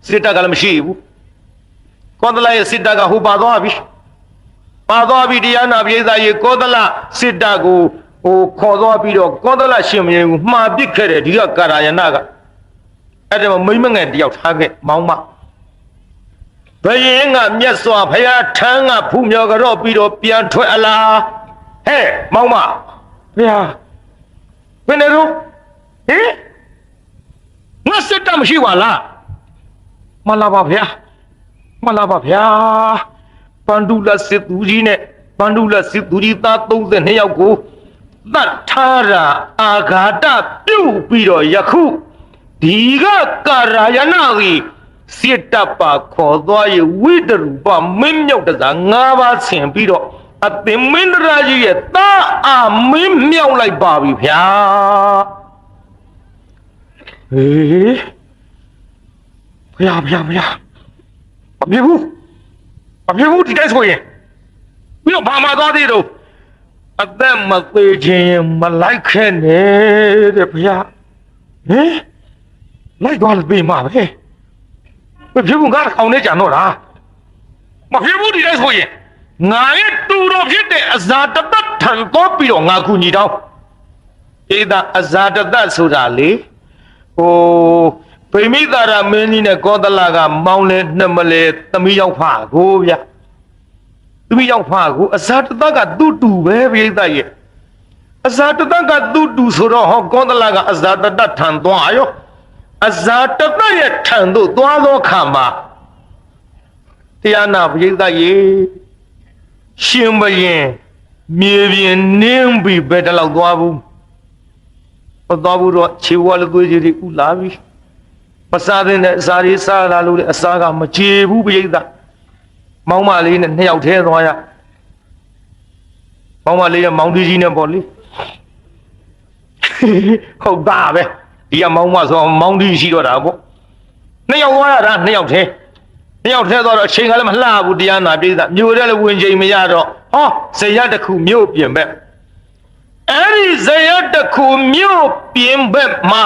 S1: စစ်တပ်ကလည်းမရှိဘူးကောသလရဲ့စစ်တပ်ကဟိုပါသွားပြီတရားနာပရိသတ်ရေကောသလစစ်တပ်ကို ခေါ်သွားပြီးတော့ကောသလရှင်မင်းကိုမှားပစ်ခဲ့တဲ့ဒီကကာရယနာကအဲ့ဒါမိမငယ်တယောက်ထားခဲ့မောင်းမဘယင်းကမြတ်စွာဘုရားထမ်းကဖူးမြော်ကြော့ပြီးတော့ပြန်ထွက်အလားဟဲ့မောင်းမဘုရားဘယ်နဲ့တော့ဟင်ငါစစ်တမရှိပါလားမလာပါဗျာမလာပါဗျာပန္ဒုလစစ်သူကြီးနဲ့ပန္ဒုလစစ်သူကြီးသား32ယောက်ကိုတတ်ထားတာအာဃာတပြုတ်ပြီးတော့ယခုဒီကကာရယနာကြီးစစ်တပ်ပါခေါ်သွားရဝိတရူပမင်းမြောက်တစား၅ပါးဆင်ပြီးတော့အသင်မင်းရာကြီးရဲ့တာအာမင်းမြောက်လိုက်ပါပြီဗျာဟေးဘုရားမပြေဘူးဒီတိုင်းဆိုရင်ပြီးတော့ဘာမှသွားသေးတော့အသက်မသေးခြင်းမလိုက်ခဲနဲ့တဲ့ဘုရားဟင်လိုက်သွားလို့ပြေးမှာပဲမပြေဘူးငါခေါင်းနဲ့ကြံတော့တာမပြေဘူးဒီတိုင်းဆိုရင်ငါရဲ့တူတော်ဖြစ်တဲ့အဇာတတထံတော့ပြီးတော့ငါကူညီတော့ဧဒါအဇာတတဆိုတာလေဗိမိသာရမင်းကြီးနဲ့ကောသလကမောင်းလဲနှစ်မလဲသမီးရောက်ဖာကိုဗျသမီးရောက်ဖာကိုအဇာတတကသူ့တူပဲပြိဿရဲ့အဇာတတကသူ့တူဆိုတော့ဟောကောသလကအဇာတတထံသွားရောအဇာတတရဲ့ထံသို့သွားသောခါမှာတရားနာပြိဿရဲ့ရှင်ဘရင်မြေပြင်နင်းပြီးဘယ်တလောက်သွားဘူးမသွားဘူးတော့ခြေဝါလသွေးကြီးဥလာပြီမစားတဲ့အစာတွေစားလာလို့လေအစာကမချေဘူးပြိဿမောင်းမလေးနဲ့နှစ်ယောက်ထဲသွားရမောင်းမလေးနဲ့မောင်းတီကြီးနဲ့ပေါ့လေဟုတ်တာပဲဒီကမောင်းမဆိုမောင်းတီရှိတော့တာပေါ့နှစ်ယောက်သွားရတာနှစ်ယောက်ထဲသွားတော့အချိန်ကလည်းမလှဘူးတရားနာပြိဿမြို့ထဲလည်းဝင်ချိန်မရတော့ဟောဇယတစ်ခုမြို့ပြင်ဘက်အဲ့ဒီဇယတစ်ခုမြို့ပြင်ဘက်မှာ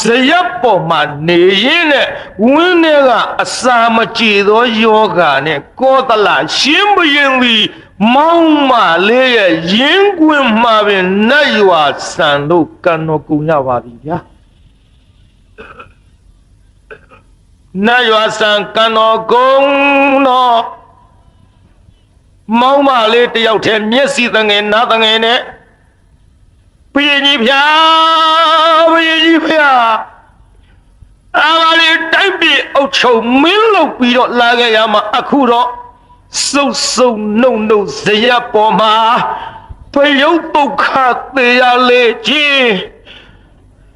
S1: ဇယပေါ်မှာနေရင်နဲ့ဝင်းထဲကအစာမကြေသောယောဂာနဲ့ကောသလရှင်ဘရင်ကြီးမောင်းမလေးရဲ့ရင်းကွင်းမှာပင်နတ်ရွာဆန်တို့ကံတော်ကုန်ရပါပြီဗျာနတ်ရွာဆန်ကံတော်ကုန်တော့မောင်းမလေးတယောက်တည်းမျက်စိတငယ်နားတငယ်နဲ့ဘုရင်ကြီးဖျားအာမလေးတိုက်ပြီအုတ်ချုံမင်းလုပ်ပြီးတော့လာခဲ့ရမှာအခုတော့စုံနှုတ်ဇယပေါ်မှာဖယုတ်ဒုက္ခသေးရလေချင်း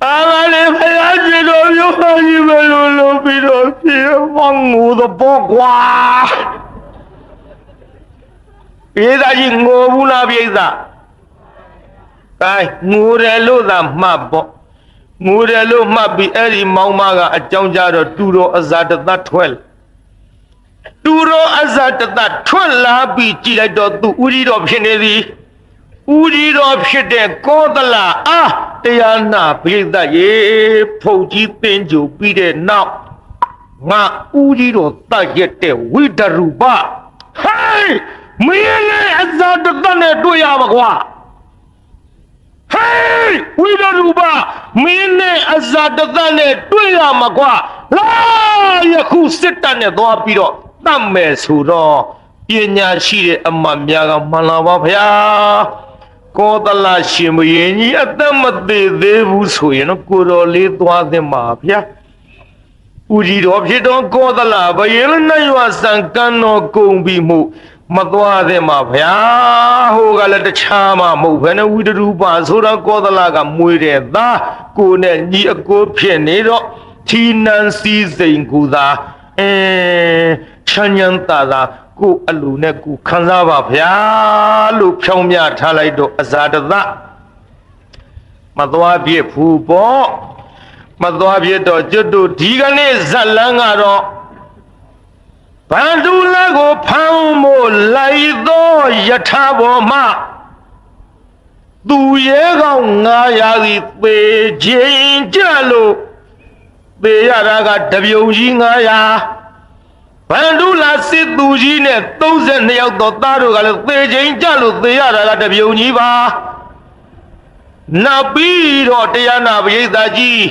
S1: အာမလေးဖျားကြီးတော်မျိုးပါကြီးပဲလို့ပြီးတော့ပြေမငိုတော့ပေါ့ကွာပြေးသားကြီးငိုဘူးလားပြေးသားငိုတယ်လို့သာမှတ်ပေါ့ငိုတယ်လို့မှတ်ပြီးအဲ့ဒီမောင်မကအကြောင်းကြတော့တူတော်အဇာတသထွက်တူတော်အဇာတသထွက်လာပြီးကြည်လိုက်တော့သူဥရီတော်ဖြစ်နေသည်ဥရီတော်ဖြစ်တဲ့ကောသလတရားနာပြိဿရေဖုန်ကြီးပင်ကြိုပြီးတဲ့နောက်ငါဥရီတော်တတ်ရက်တဲ့ဝိတရူပဟေးမင်းလည်းအဇာတသနဲ့တွေ့ရပါကွာဟေးဝိရူပမင်းနဲ့အဇာတသနဲ့တွေ့ရမှာကွာလာယခုစစ်တပ်နဲ့သွားပြီးတော့တတ်မယ်ဆိုတော့ပညာရှိတဲ့အမတ်များကမှန်လာပါဗျာကောသလရှင်ဘုရင်ကြီးအသက်မသေးသေးဘူးဆိုရင်တော့ကိုတော်လေးသွားသင့်ပါဗျာဥကြီးတော်ဖြစ်တော်ကောသလဘုရင်လည်းနှရွာဆံကန်းတော်ကုန်ပြီးမှုမသွားသင့်ပါဗျာဟိုကလည်းတခြားမှမဟုတ်ဘဲနဲ့ဝိတရူပဆိုတော့ကောသလကမွေတဲ့သားကိုနဲ့ညီအကိုဖြစ်နေတော့ထီနန်စီစိန်ကူသာချမ်းချမ်းသာသာကိုအလူနဲ့ကိုခံစားပါဗျာလို့ဖြောင်းမြထားလိုက်တော့အဇာတသမသွားပြစ်ဖူပေါ့မသွားပြစ်တော့ကျွတ်တို့ဒီကနေ့ဇက်လန်းကတော့ဗန္ဓုလကိုဖမ်းမို့လိုက်သောယထာဘောမှသူရဲကောင်း900စီပေခြင်းကြလို့ပေရတာကတပြုံကြီး900ဗန္ဓုလစစ်သူကြီးနဲ့32ယောက်သောသားတို့ကလည်းသေခြင်းကြလို့သေရတာကတပြုံကြီးပါ နောက်ပြီးတော့တရားနာပရိသတ်ကြီး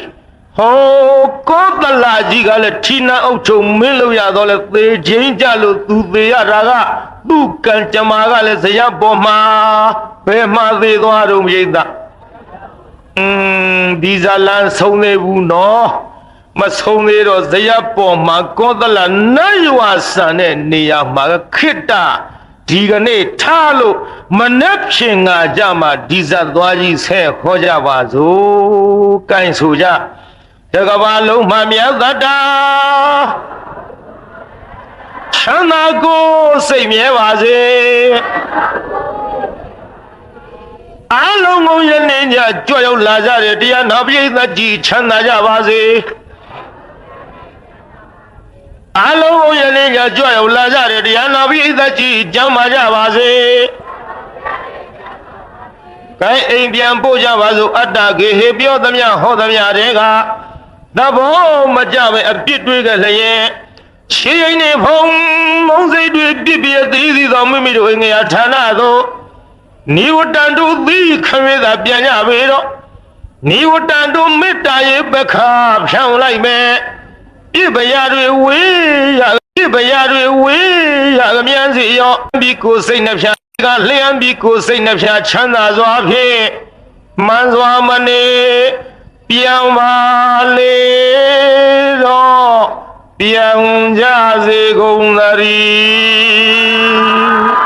S1: ဟောကောသလကြီးကလည်းဌိနအုပ်ချုပ်မင်းလို့ရတော့လဲသေချင်းကြလို့သူသေရတာကသူ့ကံကြမ္မာကလည်းဇယပေါ်မှာဘယ်မှာသေသွားတော့ပရိသတ်ဒီဇာလန်ဆုံးနေဘူးနော်မဆုံးသေးတော့ဇယပေါ်မှာကောသလနတ်ရွာဆန်တဲ့နေရာမှာခိတ္တဒီကနေ့ထားလို့မနှက်ဖြင်ငါကြမှာဒီဇတ်သွားကြီးဆဲခေါ်ကြပါစို့ကိုင်းဆိုကြတကဘာလုံးမှမြတ်သတ္တာချမ်းသာကိုစိတ်မြဲပါစေအလုံးကုန်ရနေကြကြွရောက်လာကြတဲ့တရားနာပရိသတ်ကြီးချမ်းသာကြပါစေအလုံးကုန်ရနေကြကြွရောက်လာကြတဲ့တရားနာပရိသတ်ကြီးကျမ်းမာကြပါစေကိုင်းအိမ်ပြန်ပို့ကြပါစို့အတ္တကေဟေပြောသမျှဟောသမျှတွေကသဘောမကြပဲအပြစ်တွေးကြလျက်ရှင်းရင်နေဖုံမုံစိတ်တွေပြစ်ပြသတိစီသောမိမိတို့ငရာဌာနသို့နိဝတ္တန်တို့သီခမေသာပြန်ကြပေတော့နိဝတ္တန်တို့မေတ္တာရဲ့ပခါဖြောင်းလိုက်မယ်ပြစ်ပရာတွေဝေးရပြစ်ပရာတွေဝေးရအမြန်စီရောပြီးကိုစိတ်နှဖျားကလျှမ်းပြီးကိုစိတ်နှဖျားချမ်းသာစွာဖြင့်မှန်စွာမနေပြန်ပါလေတော့ပြန်ကြစေကုန်သတည်း